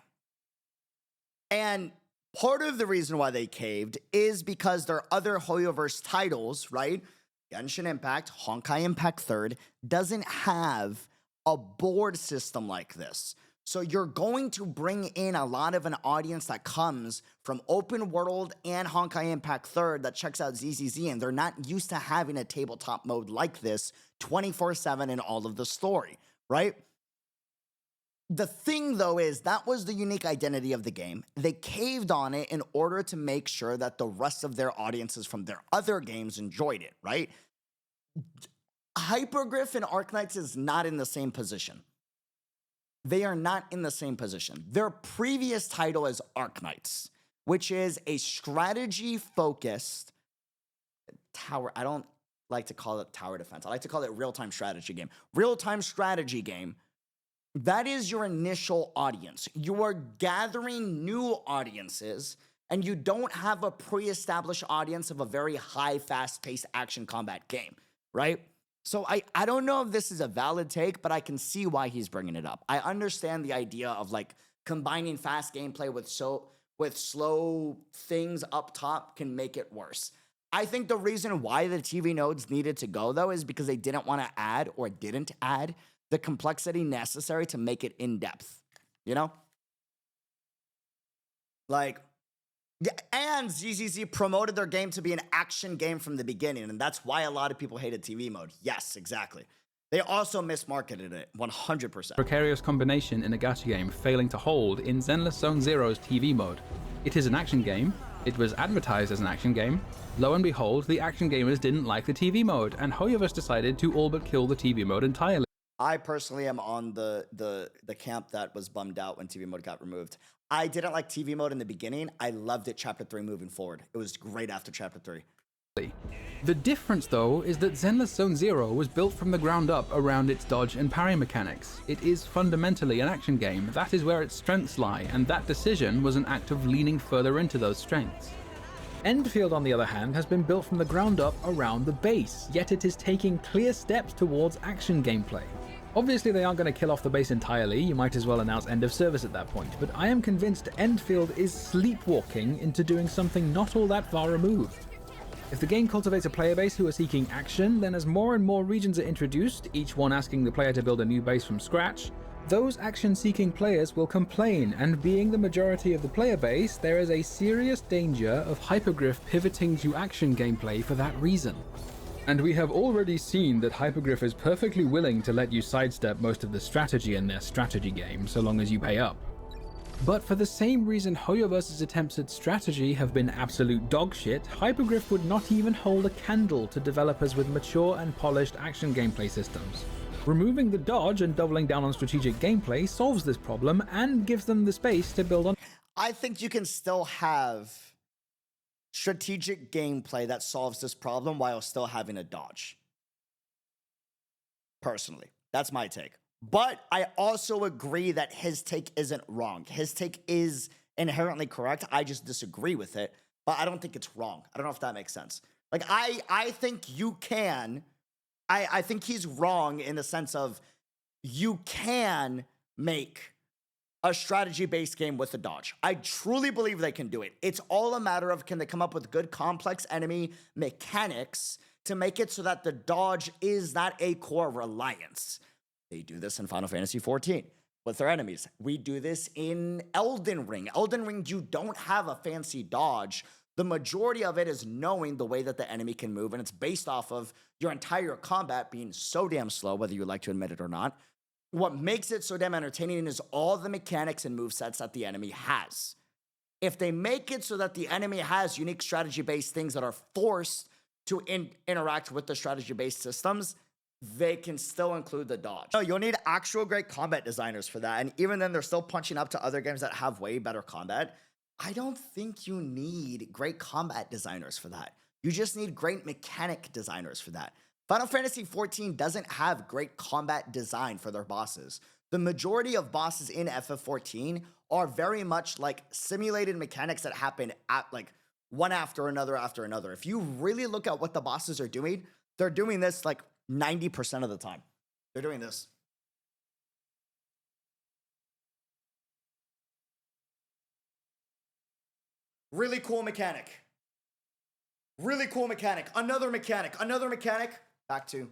And part of the reason why they caved is because their other Hoyoverse titles, right? Genshin Impact, Honkai Impact 3rd, doesn't have a board system like this. So you're going to bring in a lot of an audience that comes from open world and Honkai Impact 3rd that checks out ZZZ, and they're not used to having a tabletop mode like this 24/7 in all of the story, right? The thing, though, is that was the unique identity of the game. They caved on it in order to make sure that the rest of their audiences from their other games enjoyed it, right? Hypergriff and Arknights is not in the same position. They are not in the same position. Their previous title is Arknights, which is a strategy-focused tower. I don't like to call it tower defense. I like to call it real-time strategy game. Real-time strategy game. That is your initial audience. You are gathering new audiences, and you don't have a pre-established audience of a very high, fast-paced action combat game, right? So I don't know if this is a valid take, but I can see why he's bringing it up. I understand the idea of like combining fast gameplay with slow things up top can make it worse. I think the reason why the TV nodes needed to go, though, is because they didn't want to add or didn't add the complexity necessary to make it in-depth, you know? Like, yeah, and ZZZ promoted their game to be an action game from the beginning, and that's why a lot of people hated TV mode. Yes, exactly. They also mismarketed it, 100%. Precarious combination in a gacha game failing to hold in Zenless Zone Zero's TV mode. It is an action game. It was advertised as an action game. Lo and behold, the action gamers didn't like the TV mode, and Hoyoverse decided to all but kill the TV mode entirely. I personally am on the camp that was bummed out when TV mode got removed. I didn't like TV mode in the beginning. I loved it Chapter 3 moving forward. It was great after Chapter 3. The difference, though, is that Zenless Zone Zero was built from the ground up around its dodge and parry mechanics. It is fundamentally an action game. That is where its strengths lie, and that decision was an act of leaning further into those strengths. Endfield, on the other hand, has been built from the ground up around the base, yet it is taking clear steps towards action gameplay. Obviously, they aren't going to kill off the base entirely, you might as well announce end of service at that point, but I am convinced Endfield is sleepwalking into doing something not all that far removed. If the game cultivates a player base who are seeking action, then as more and more regions are introduced, each one asking the player to build a new base from scratch, those action-seeking players will complain, and being the majority of the player base, there is a serious danger of Hypergriff pivoting to action gameplay for that reason. And we have already seen that Hypergriff is perfectly willing to let you sidestep most of the strategy in their strategy game, so long as you pay up. But for the same reason Hoyoverse's attempts at strategy have been absolute dogshit, Hypergriff would not even hold a candle to developers with mature and polished action gameplay systems. Removing the dodge and doubling down on strategic gameplay solves this problem and gives them the space to build on. I think you can still have strategic gameplay that solves this problem while still having a dodge. Personally, that's my take. But I also agree that his take isn't wrong. His take is inherently correct. I just disagree with it, but I don't think it's wrong. I don't know if that makes sense. Like, I think you can. I think he's wrong in the sense of you can make a strategy-based game with a dodge. I truly believe they can do it. It's all a matter of, can they come up with good complex enemy mechanics to make it so that the dodge is not a core reliance. They do this in Final Fantasy XIV with their enemies. We do this in Elden Ring. Elden Ring, you don't have a fancy dodge. The majority of it is knowing the way that the enemy can move, and it's based off of your entire combat being so damn slow, whether you like to admit it or not. What makes it so damn entertaining is all the mechanics and movesets that the enemy has. If they make it so that the enemy has unique strategy-based things that are forced to interact with the strategy-based systems, they can still include the dodge. No, you'll need actual great combat designers for that, and even then, they're still punching up to other games that have way better combat. I don't think you need great combat designers for that. You just need great mechanic designers for that. Final Fantasy XIV doesn't have great combat design for their bosses. The majority of bosses in FF14 are very much like simulated mechanics that happen at like one after another after another. If you really look at what the bosses are doing, they're doing this like 90% of the time. They're doing this. Really cool mechanic. Really cool mechanic. Another mechanic. Another mechanic. Back to.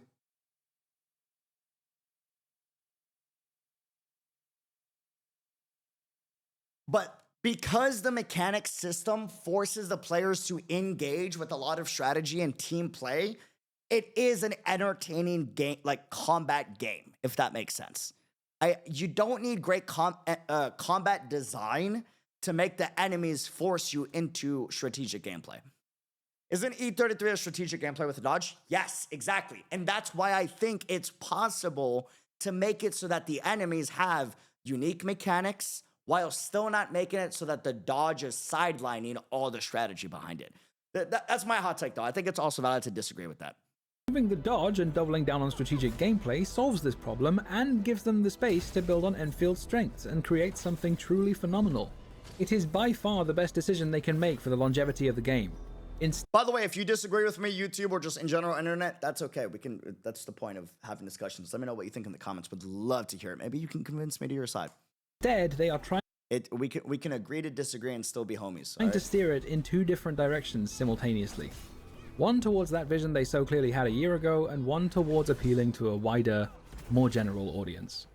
But because the mechanic system forces the players to engage with a lot of strategy and team play, it is an entertaining game, like combat game, if that makes sense. You don't need great combat design to make the enemies force you into strategic gameplay. Isn't E33 a strategic gameplay with a dodge? Yes, exactly. And that's why I think it's possible to make it so that the enemies have unique mechanics while still not making it so that the dodge is sidelining all the strategy behind it. That's my hot take, though. I think it's also valid to disagree with that. Removing the dodge and doubling down on strategic gameplay solves this problem and gives them the space to build on Enfield's strengths and create something truly phenomenal. It is by far the best decision they can make for the longevity of the game. By the way, if you disagree with me, YouTube, or just in general internet, that's okay. That's the point of having discussions. Let me know what you think in the comments. Would love to hear it. Maybe you can convince me to your side. Instead, they are trying we can agree to disagree and still be homies. To steer it in two different directions simultaneously. One towards that vision they so clearly had a year ago, and one towards appealing to a wider, more general audience.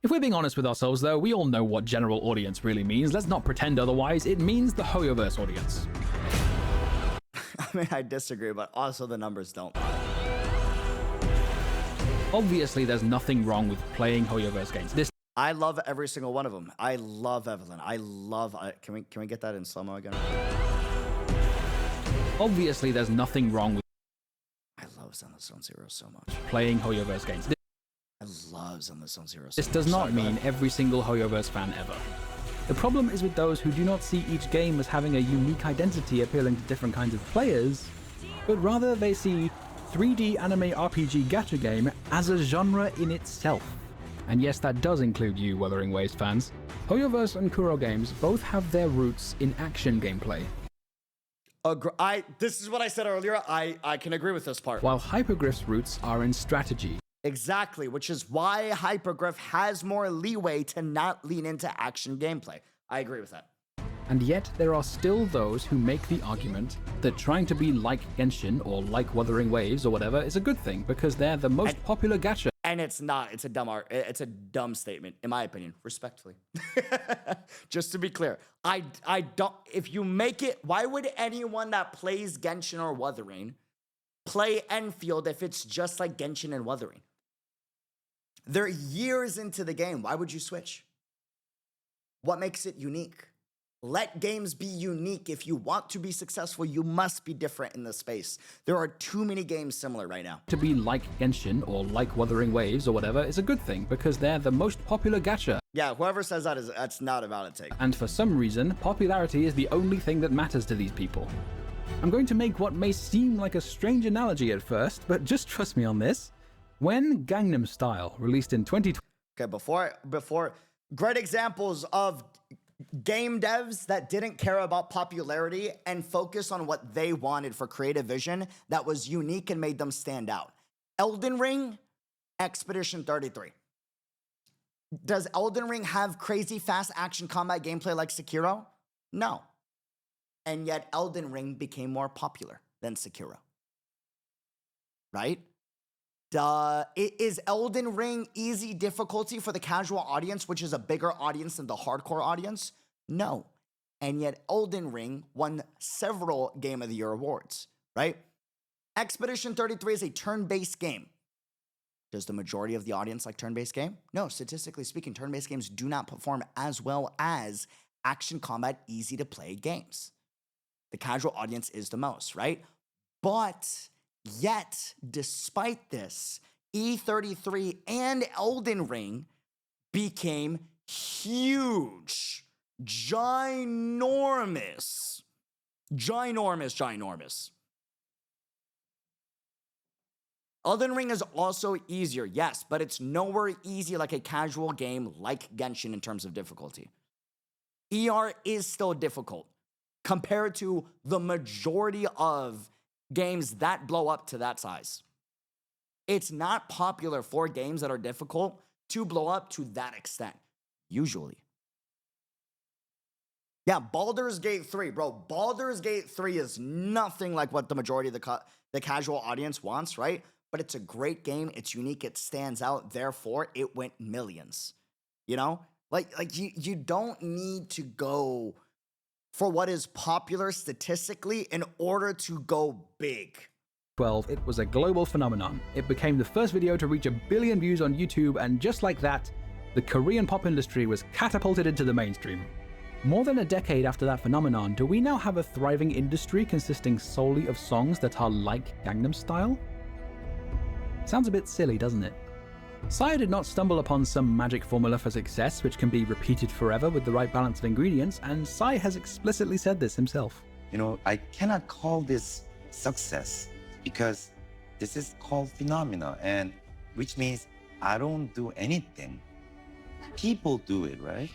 If we're being honest with ourselves, though, we all know what general audience really means. Let's not pretend otherwise. It means the Hoyoverse audience. I mean, I disagree, but also the numbers don't. Obviously, there's nothing wrong with playing Hoyoverse games. I love every single one of them. I love Evelyn. I love. Can we get that in slow-mo again? Obviously, there's nothing wrong with. I love Zenless Zone Zero so much. Playing Hoyoverse games. I love Zenless Zone Zero. This does not mean every single Hoyoverse fan ever. The problem is with those who do not see each game as having a unique identity appealing to different kinds of players, but rather they see 3D anime RPG gacha game as a genre in itself. And yes, that does include you, Wuthering Waves fans. Hoyoverse and Kuro games both have their roots in action gameplay. This is what I said earlier. I can agree with this part. While Hypergriff's roots are in strategy. Exactly, which is why Hypergriff has more leeway to not lean into action gameplay. I agree with that. And yet, there are still those who make the argument that trying to be like Genshin or like Wuthering Waves or whatever is a good thing because they're the most popular gacha. And it's not. It's a it's a dumb statement, in my opinion, respectfully. Just to be clear, I don't. If you make it, why would anyone that plays Genshin or Wuthering play Enfield if it's just like Genshin and Wuthering? They're years into the game. Why would you switch? What makes it unique? Let games be unique. If you want to be successful, you must be different in this space. There are too many games similar right now. To be like Genshin or like Wuthering Waves or whatever is a good thing because they're the most popular gacha. Yeah, whoever says that that's not a valid take. And for some reason, popularity is the only thing that matters to these people. I'm going to make what may seem like a strange analogy at first, but just trust me on this. When Gangnam Style released in 2020... Okay, before great examples of game devs that didn't care about popularity and focus on what they wanted for creative vision that was unique and made them stand out. Elden Ring, Expedition 33. Does Elden Ring have crazy fast action combat gameplay like Sekiro? No. And yet Elden Ring became more popular than Sekiro. Right? Is Elden Ring easy difficulty for the casual audience, which is a bigger audience than the hardcore audience? No. And yet Elden Ring won several Game of the Year awards, right? Expedition 33 is a turn-based game. Does the majority of the audience like turn-based game? No, statistically speaking, turn-based games do not perform as well as action combat, easy-to-play games. The casual audience is the most, right? But yet, despite this, E33 and Elden Ring became huge, ginormous. Elden Ring is also easier, yes, but it's nowhere easy like a casual game like Genshin in terms of difficulty. ER is still difficult compared to the majority of games that blow up to that size. It's not popular for games that are difficult to blow up to that extent, usually. Yeah, Baldur's Gate 3, bro. Baldur's Gate 3 is nothing like what the majority of the casual audience wants, right? But it's a great game. It's unique. It stands out. Therefore, it went millions. You know? Like you don't need to go for what is popular statistically in order to go big. 12, it was a global phenomenon. It became the first video to reach 1 billion views on YouTube, and just like that, the Korean pop industry was catapulted into the mainstream. More than a decade after that phenomenon, do we now have a thriving industry consisting solely of songs that are like Gangnam Style? Sounds a bit silly, doesn't it? Psy did not stumble upon some magic formula for success which can be repeated forever with the right balance of ingredients, and Psy has explicitly said this himself. You know, I cannot call this success because this is called phenomena, and which means I don't do anything. People do it, right?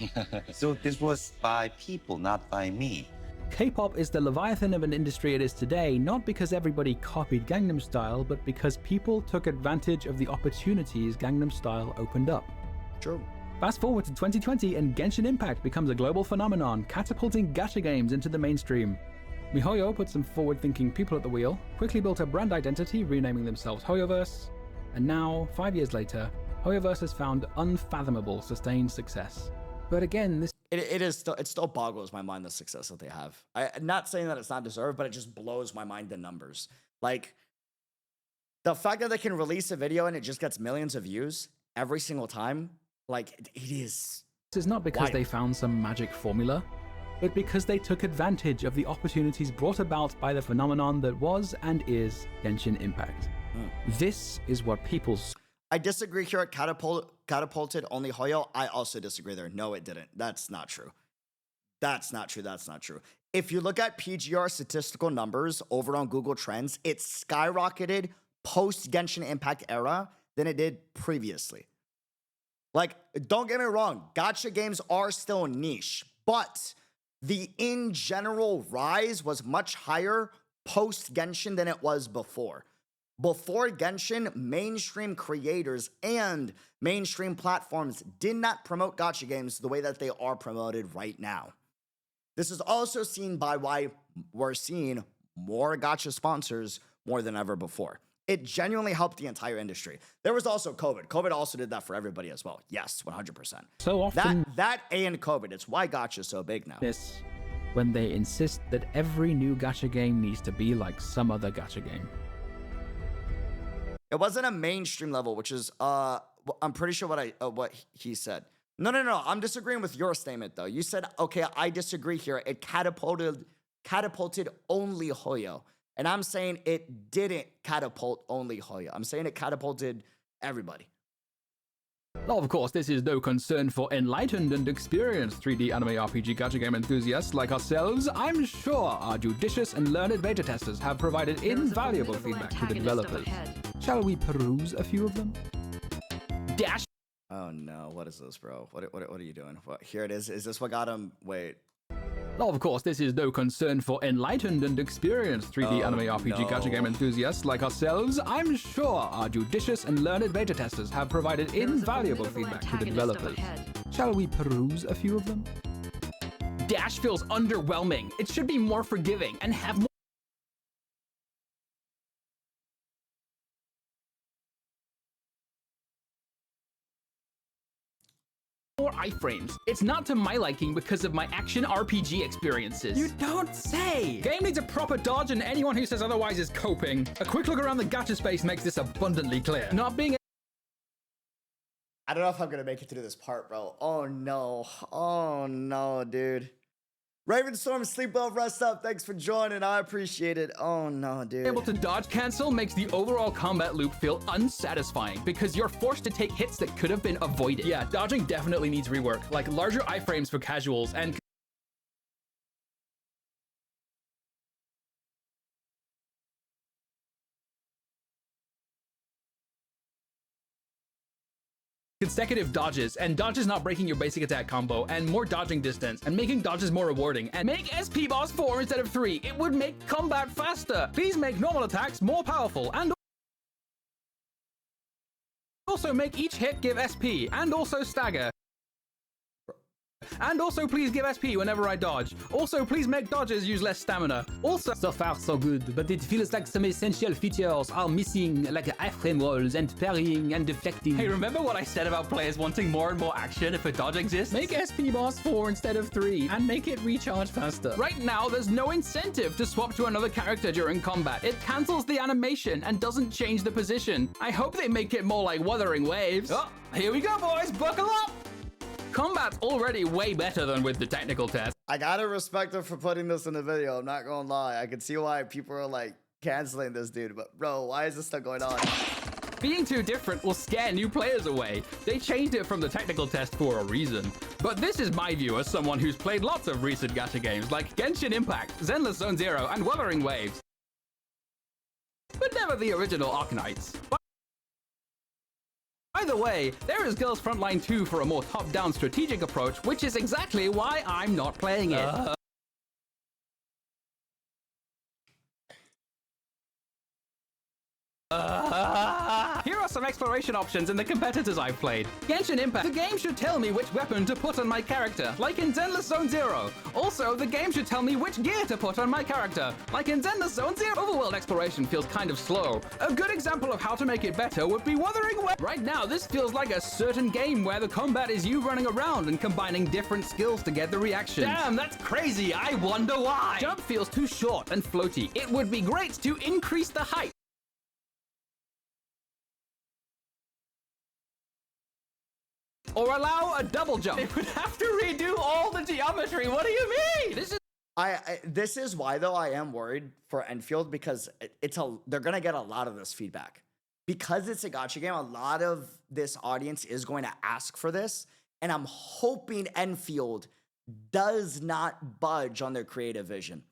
So this was by people, not by me. K-pop is the leviathan of an industry it is today, not because everybody copied Gangnam Style, but because people took advantage of the opportunities Gangnam Style opened up. True. Fast forward to 2020 and Genshin Impact becomes a global phenomenon, catapulting gacha games into the mainstream. MiHoYo put some forward-thinking people at the wheel, quickly built a brand identity, renaming themselves HoYoverse, and now, 5 years later, HoYoverse has found unfathomable sustained success. But again, this it still boggles my mind the success that they have. I'm not saying that it's not deserved, but it just blows my mind the numbers. Like, the fact that they can release a video and it just gets millions of views every single time, like, it is. This is not because they found some magic formula, but because they took advantage of the opportunities brought about by the phenomenon that was and is Genshin Impact. This is what people's... I disagree here. It catapulted only Hoyo. I also disagree there. No, it didn't. That's not true. That's not true. If you look at PGR statistical numbers over on Google Trends, it skyrocketed post Genshin Impact era than it did previously. Like, don't get me wrong, gacha games are still niche, but the in general rise was much higher post Genshin than it was before. Before Genshin, mainstream creators and mainstream platforms did not promote gacha games the way that they are promoted right now. This is also seen by why we're seeing more gacha sponsors more than ever before. It genuinely helped the entire industry. There was also COVID. COVID also did that for everybody as well. Yes, 100%. So often That and COVID, it's why gacha is so big now. this when they insist that every new gacha game needs to be like some other gacha game. It wasn't a mainstream level, which is I'm pretty sure what he said. No, I'm disagreeing with your statement though. You said, okay, I disagree here. It catapulted only Hoyo. And I'm saying it didn't catapult only Hoyo. I'm saying it catapulted everybody. Of course, this is no concern for enlightened and experienced 3D anime RPG gacha game enthusiasts like ourselves. I'm sure our judicious and learned beta testers have provided invaluable feedback to the developers. Shall we peruse a few of them? Dash. Oh no, what is this, bro? What are you doing? Here it is. Is this what got him? Wait. Of course, this is no concern for enlightened and experienced 3D anime RPG gacha game enthusiasts like ourselves. I'm sure our judicious and learned beta testers have provided invaluable feedback to the developers. Shall we peruse a few of them? Dash feels underwhelming. It should be more forgiving and have more iframes. It's not to my liking because of my action RPG experiences. You don't say! Game needs a proper dodge, and anyone who says otherwise is coping. A quick look around the gacha space makes this abundantly clear. Not being I don't know if I'm gonna make it through this part, bro. Oh no, dude. Ravenstorm, sleep well, rest up. Thanks for joining. I appreciate it. Oh no, dude. able to dodge cancel makes the overall combat loop feel unsatisfying because you're forced to take hits that could have been avoided. Yeah, dodging definitely needs rework, like larger iframes for casuals and consecutive dodges, and dodges not breaking your basic attack combo, and more dodging distance, and making dodges more rewarding, and make SP boss 4 instead of 3. It would make combat faster. Please make normal attacks more powerful, and also make each hit give SP, and also stagger. And also please give SP whenever I dodge. Also please make dodges use less stamina. Also so far so good, but it feels like some essential features are missing, like iframe rolls and parrying and deflecting. Hey, remember what I said about players wanting more and more action if a dodge exists? Make SP boss 4 instead of 3 and make it recharge faster. Right now there's no incentive to swap to another character during combat. It cancels the animation and doesn't change the position. I hope they make it more like Wuthering Waves. Oh, here we go boys, buckle up! Combat's already way better than with the technical test. I gotta respect him for putting this in the video. I'm not gonna lie. I can see why people are like canceling this dude, but bro, why is this stuff going on? Being too different will scare new players away. They changed it from the technical test for a reason. But this is my view as someone who's played lots of recent gacha games like Genshin Impact, Zenless Zone Zero, and Wuthering Waves. But never the original Arknights. By the way, there is Girls Frontline 2 for a more top-down strategic approach, which is exactly why I'm not playing it. Here are some exploration options in the competitors I've played. Genshin Impact. The game should tell me which weapon to put on my character, like in Zenless Zone Zero. Also, the game should tell me which gear to put on my character, like in Zenless Zone Zero. Overworld exploration feels kind of slow. A good example of how to make it better would be Wuthering Waves. Right now, this feels like a certain game where the combat is you running around and combining different skills to get the reactions. Damn, that's crazy. I wonder why. Jump feels too short and floaty. It would be great to increase the height. Or allow a double jump. They would have to redo all the geometry. What do you mean? This is why though I am worried for Endfield, because they're gonna get a lot of this feedback. Because it's a gacha game, a lot of this audience is going to ask for this, and I'm hoping Endfield does not budge on their creative vision.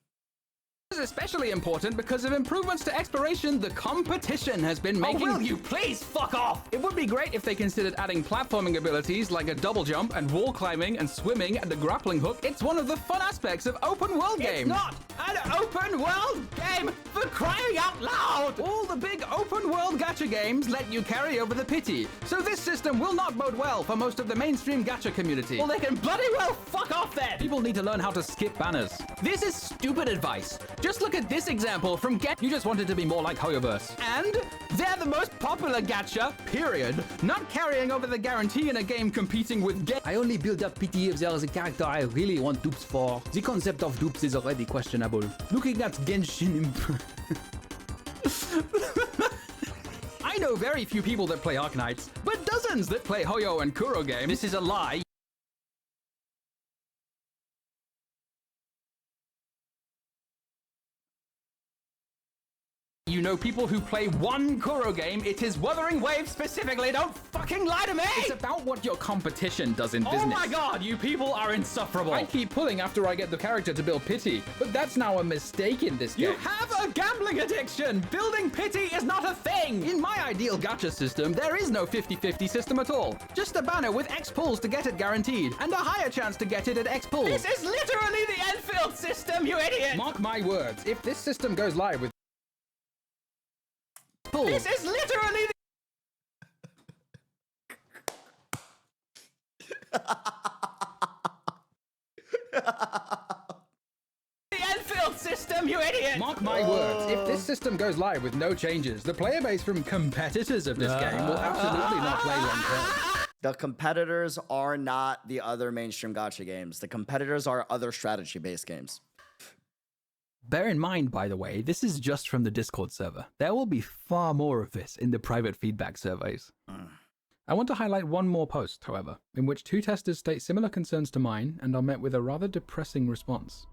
This is especially important because of improvements to exploration the competition has been making. Oh, will you please fuck off? It would be great if they considered adding platforming abilities like a double jump and wall climbing and swimming and a grappling hook. It's one of the fun aspects of open world games. It's not an open world game! game! For crying out loud! All the big open-world gacha games let you carry over the pity, so this system will not bode well for most of the mainstream gacha community. Well, they can bloody well fuck off then! People need to learn how to skip banners. This is stupid advice. Just look at this example from You just wanted to be more like Hoyoverse. And they're the most popular gacha, period. Not carrying over the guarantee in a game competing with I only build up pity if there is a character I really want dupes for. The concept of dupes is already questionable. Looking at Genshin I know very few people that play Arknights, but dozens that play Hoyo and Kuro games. This is a lie. You know people who play one Kuro game, it is Wuthering Waves specifically, don't fucking lie to me! It's about what your competition does in business. Oh my god, you people are insufferable! I keep pulling after I get the character to build pity, but that's now a mistake in this game. You have a gambling addiction! Building pity is not a thing! In my ideal gacha system, there is no 50-50 system at all. Just a banner with X pulls to get it guaranteed, and a higher chance to get it at X pulls. This is literally the Endfield system, you idiot! Mark my words, if this system goes live with this is literally the Endfield system, you idiot! Mark my words, if this system goes live with no changes, the player base from competitors of this game will absolutely not play long term. The competitors are not the other mainstream gacha games. The competitors are other strategy-based games. Bear in mind, by the way, this is just from the Discord server. There will be far more of this in the private feedback surveys. I want to highlight one more post, however, in which two testers state similar concerns to mine and are met with a rather depressing response.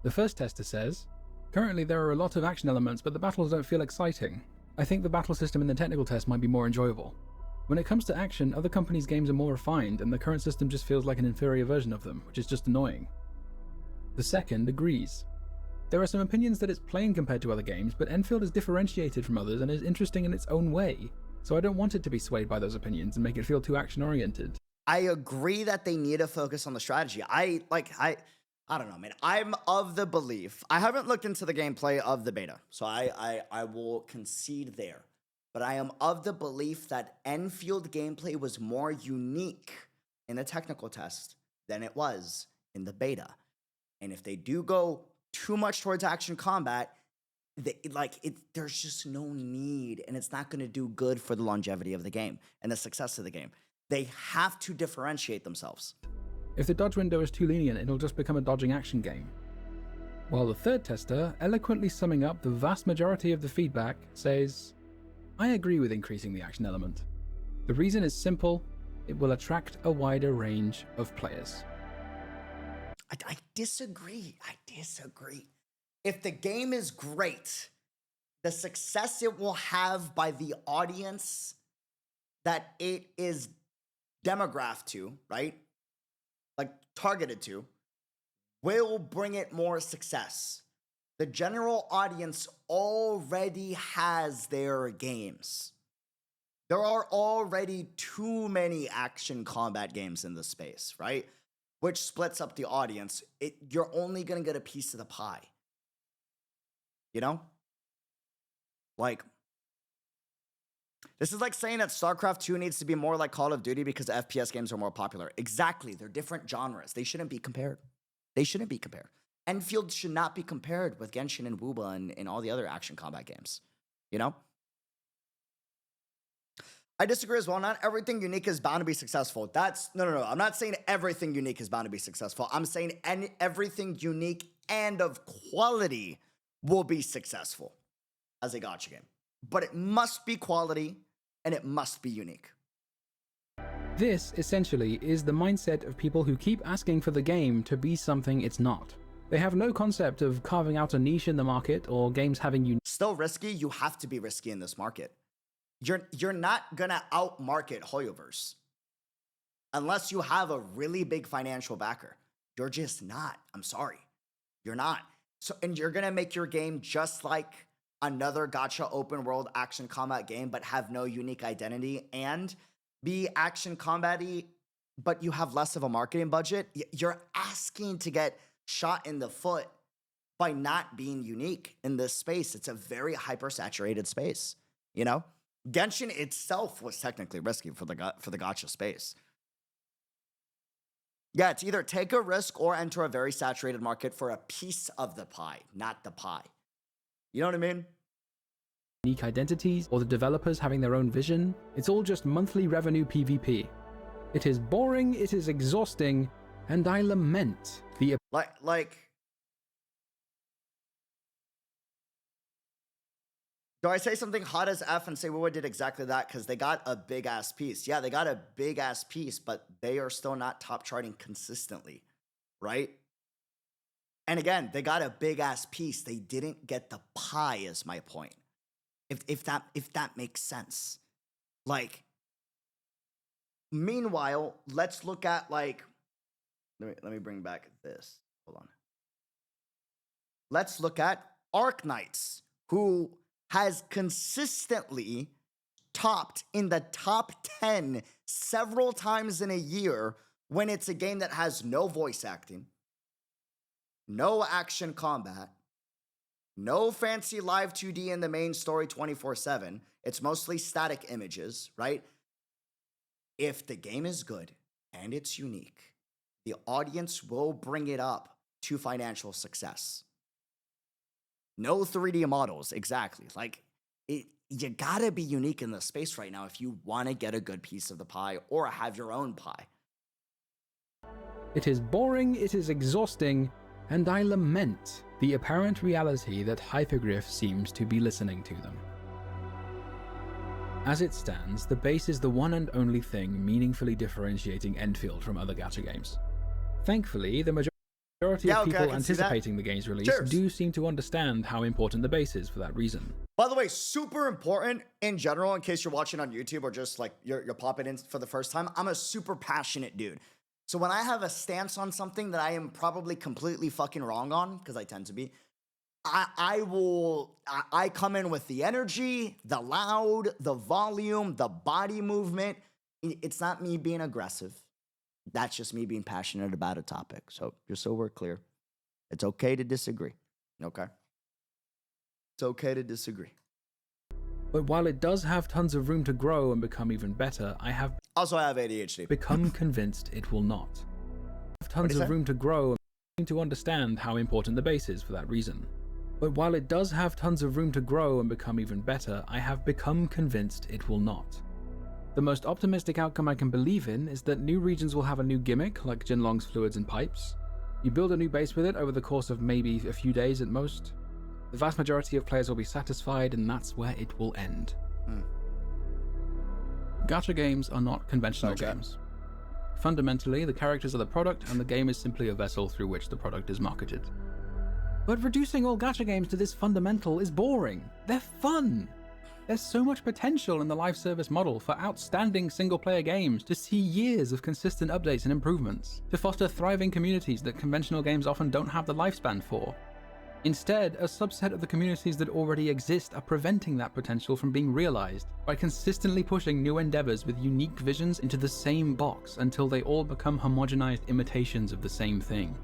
The first tester says, "Currently there are a lot of action elements, but the battles don't feel exciting. I think the battle system in the technical test might be more enjoyable. When it comes to action, other companies' games are more refined, and the current system just feels like an inferior version of them, which is just annoying." The second agrees. There are some opinions that it's plain compared to other games, but Endfield is differentiated from others and is interesting in its own way, so I don't want it to be swayed by those opinions and make it feel too action-oriented. I agree that they need to focus on the strategy. I don't know, man. I'm of the belief, I haven't looked into the gameplay of the beta, so I will concede there. But I am of the belief that Endfield gameplay was more unique in the technical test than it was in the beta. And if they do go too much towards action combat, there's just no need, and it's not going to do good for the longevity of the game and the success of the game. They have to differentiate themselves. If the dodge window is too lenient, it'll just become a dodging action game. While the third tester, eloquently summing up the vast majority of the feedback, says, "I agree with increasing the action element. The reason is simple, it will attract a wider range of players." I disagree. If the game is great, the success it will have by the audience that it is demographed to, right? Like targeted to, will bring it more success. The general audience already has their games. There are already too many action combat games in the space, right? Which splits up the audience. You're only gonna get a piece of the pie. You know? Like, this is like saying that StarCraft 2 needs to be more like Call of Duty because FPS games are more popular. Exactly, they're different genres. They shouldn't be compared. Enfield should not be compared with Genshin and Wuba and all the other action combat games. You know? I disagree as well. Not everything unique is bound to be successful. No. I'm not saying everything unique is bound to be successful. I'm saying everything unique and of quality will be successful as a gacha game. But it must be quality and it must be unique. This, essentially, is the mindset of people who keep asking for the game to be something it's not. They have no concept of carving out a niche in the market or games having Still risky, you have to be risky in this market. You're not gonna outmarket Hoyoverse unless you have a really big financial backer. You're just not. I'm sorry. You're not. So, and you're gonna make your game just like another gacha open world action combat game, but have no unique identity and be action combat-y, but you have less of a marketing budget. You're asking to get shot in the foot by not being unique in this space. It's a very hyper-saturated space, you know? Genshin itself was technically risky for the gacha space. Yeah, it's either take a risk or enter a very saturated market for a piece of the pie, not the pie. You know what I mean? Unique identities, or the developers having their own vision. It's all just monthly revenue PvP. It is boring, it is exhausting, and I lament the... Do I say something hot as F and say Wuwa did exactly that? Because they got a big-ass piece. Yeah, they got a big-ass piece, but they are still not top charting consistently, right? And again, they got a big-ass piece. They didn't get the pie is my point. If that makes sense. Like, meanwhile, let's look at, like... Let me bring back this. Hold on. Let's look at Arknights, who has consistently topped in the top 10 several times in a year when it's a game that has no voice acting, no action combat, no fancy live 2D in the main story 24/7. It's mostly static images, right? If the game is good and it's unique, the audience will bring it up to financial success. No 3D models, exactly. Like, you gotta be unique in the space right now if you want to get a good piece of the pie or have your own pie. It is boring, it is exhausting, and I lament the apparent reality that Hypergriff seems to be listening to them. As it stands, the base is the one and only thing meaningfully differentiating Endfield from other gacha games. Thankfully, the majority of people anticipating the game's release do seem to understand how important the base is for that reason. By the way, super important in general, in case you're watching on YouTube or just like you're popping in for the first time, I'm a super passionate dude. So when I have a stance on something that I am probably completely fucking wrong on, because I tend to be, I come in with the energy, the loud, the volume, the body movement. It's not me being aggressive. That's just me being passionate about a topic. So just so we're clear, it's okay to disagree. Okay? It's okay to disagree. But while it does have tons of room to grow and become even better, I have ADHD. Become convinced it will not. Tons of room to grow and to understand how important the base is for that reason. But while it does have tons of room to grow and become even better, I have become convinced it will not. The most optimistic outcome I can believe in is that new regions will have a new gimmick, like Jinlong's fluids and pipes. You build a new base with it over the course of maybe a few days at most. The vast majority of players will be satisfied, and that's where it will end. Gacha games are not conventional games. Fundamentally, the characters are the product, and the game is simply a vessel through which the product is marketed. But reducing all gacha games to this fundamental is boring. They're fun! There's so much potential in the live service model for outstanding single-player games to see years of consistent updates and improvements, to foster thriving communities that conventional games often don't have the lifespan for. Instead, a subset of the communities that already exist are preventing that potential from being realized by consistently pushing new endeavors with unique visions into the same box until they all become homogenized imitations of the same thing.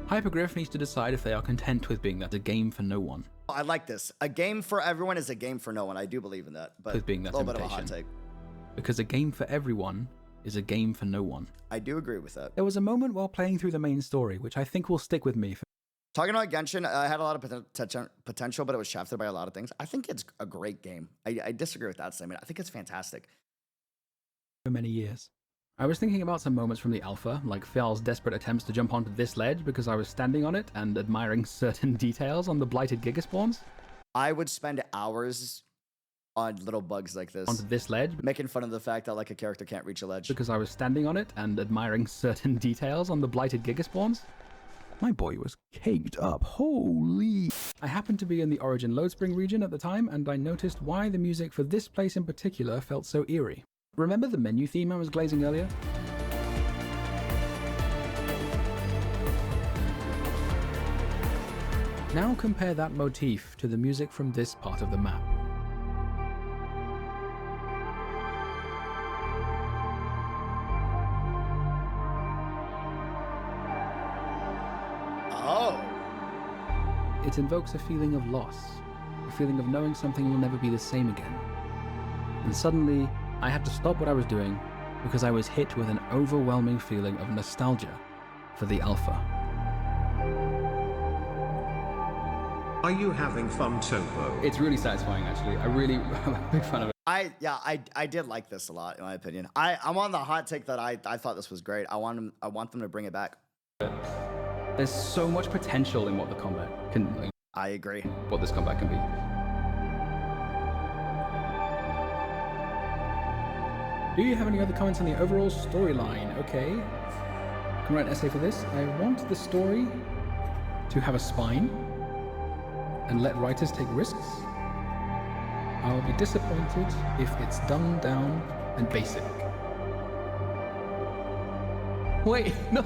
Hypergriff needs to decide if they are content with being that a game for no one. I like this. A game for everyone is a game for no one. I do believe in that, but with being that a little bit of a hot take. Because a game for everyone is a game for no one. I do agree with that. There was a moment while playing through the main story, which I think will stick with me for talking about Genshin, I had a lot of potential, but it was shafted by a lot of things. I think it's a great game. I disagree with that statement. I think it's fantastic. For many years. I was thinking about some moments from the alpha, like Fial's desperate attempts to jump onto this ledge because I was standing on it and admiring certain details on the blighted gigaspawns. I would spend hours on little bugs like this. Onto this ledge. Making fun of the fact that like a character can't reach a ledge. Because I was standing on it and admiring certain details on the blighted gigaspawns. My boy was caked up. Holy... I happened to be in the Origin Loadspring region at the time, and I noticed why the music for this place in particular felt so eerie. Remember the menu theme I was glazing earlier? Now compare that motif to the music from this part of the map. it invokes a feeling of loss, a feeling of knowing something will never be the same again. And suddenly, I had to stop what I was doing because I was hit with an overwhelming feeling of nostalgia for the alpha. Are you having fun, Topo? It's really satisfying, actually. I'm a big fan of it. I did like this a lot, in my opinion. I'm on the hot take that I thought this was great. I want them to bring it back. There's so much potential in what the combat can. I agree. What this combat can be. Do you have any other comments on the overall storyline? Okay. I can write an essay for this. I want the story to have a spine and let writers take risks. I'll be disappointed if it's dumbed down and basic. Wait, no.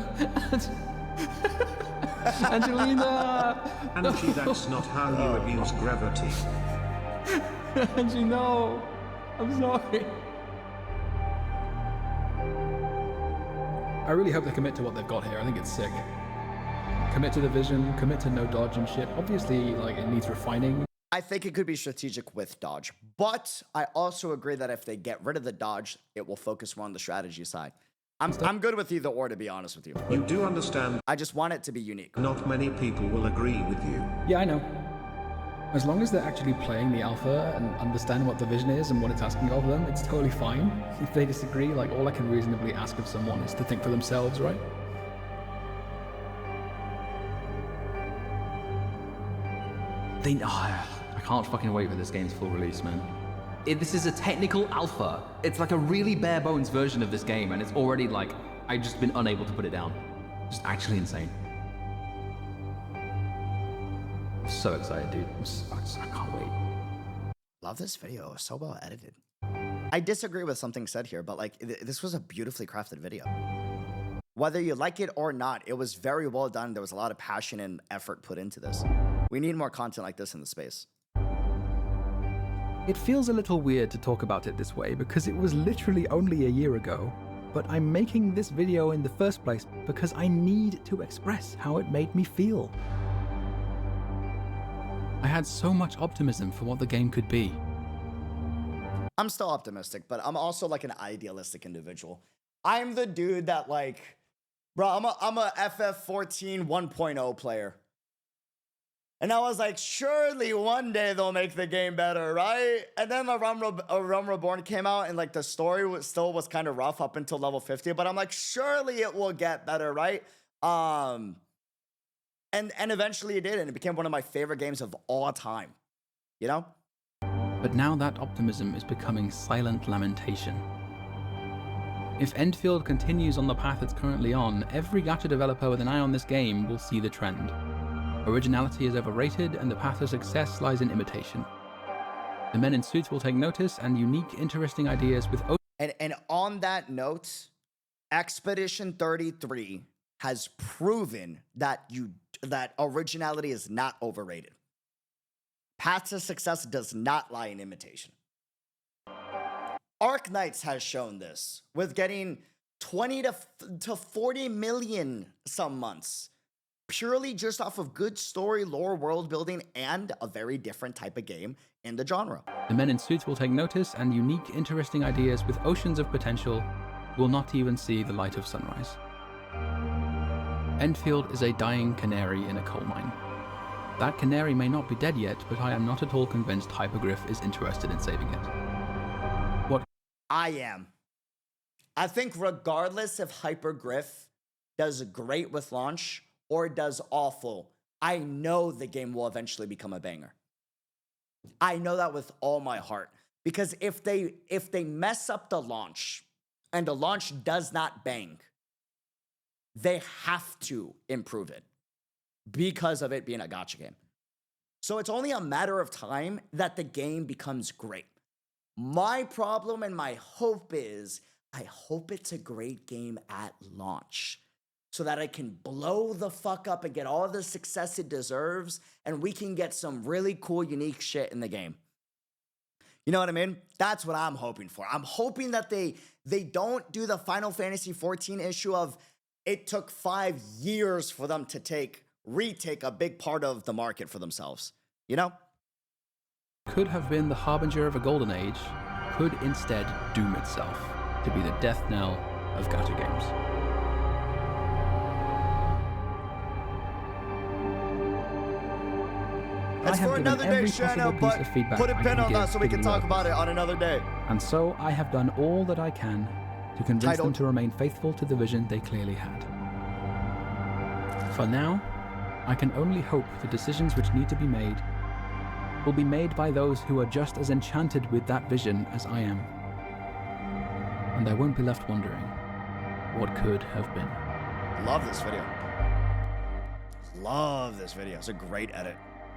Angelina! Angie, that's not how you abuse gravity. Angie, no! I'm sorry. I really hope they commit to what they've got here. I think it's sick. Commit to the vision, commit to no dodge and shit. Obviously, like, it needs refining. I think it could be strategic with dodge, but I also agree that if they get rid of the dodge, it will focus more on the strategy side. I'm good with either or, to be honest with you. You do understand. I just want it to be unique. Not many people will agree with you. Yeah, I know. As long as they're actually playing the alpha and understand what the vision is and what it's asking of them, it's totally fine. If they disagree, like, all I can reasonably ask of someone is to think for themselves, right? I can't fucking wait for this game's full release, man. This is a technical alpha. It's like a really bare bones version of this game, and it's already like, I've just been unable to put it down. Just actually insane. I'm so excited, dude. I can't wait. Love this video. So well edited. I disagree with something said here, but like, this was a beautifully crafted video. Whether you like it or not, it was very well done. There was a lot of passion and effort put into this. We need more content like this in the space. It feels a little weird to talk about it this way because it was literally only a year ago, but I'm making this video in the first place because I need to express how it made me feel. I had so much optimism for what the game could be. I'm still optimistic, but I'm also like an idealistic individual. I'm the dude that like, bro, I'm a FF14 1.0 player. And I was like, surely one day they'll make the game better, right? And then A Realm Reborn came out and like the story was kind of rough up until level 50, but I'm like, surely it will get better, right? And eventually it did, and it became one of my favorite games of all time, you know? But now that optimism is becoming silent lamentation. If Endfield continues on the path it's currently on, every gacha developer with an eye on this game will see the trend. Originality is overrated, and the path to success lies in imitation. The men in suits will take notice, and unique, interesting ideas with... And on that note, Expedition 33 has proven that originality is not overrated. Path to success does not lie in imitation. Arknights has shown this with getting 20 to 40 million some months, purely just off of good story, lore, world building, and a very different type of game in the genre. The men in suits will take notice, and unique, interesting ideas with oceans of potential will not even see the light of sunrise. Endfield is a dying canary in a coal mine. That canary may not be dead yet, but I am not at all convinced Hypergriff is interested in saving it. What? I am. I think regardless if Hypergriff does great with launch or does awful, I know the game will eventually become a banger. I know that with all my heart. Because if they mess up the launch and the launch does not bang, they have to improve it because of it being a gacha game. So it's only a matter of time that the game becomes great. My problem and my hope is, I hope it's a great game at launch so that I can blow the fuck up and get all the success it deserves, and we can get some really cool, unique shit in the game. You know what I mean? That's what I'm hoping for. I'm hoping that they don't do the Final Fantasy XIV issue of it took 5 years for them to take retake a big part of the market for themselves. You know? Could have been the harbinger of a golden age, could instead doom itself to be the death knell of gacha games. It's for another day, Shanna, but put a pin on that so we can talk about it on another day. And so I have done all that I can to convince them to remain faithful to the vision they clearly had. For now, I can only hope the decisions which need to be made will be made by those who are just as enchanted with that vision as I am. And I won't be left wondering what could have been. Love this video. Love this video. It's a great edit.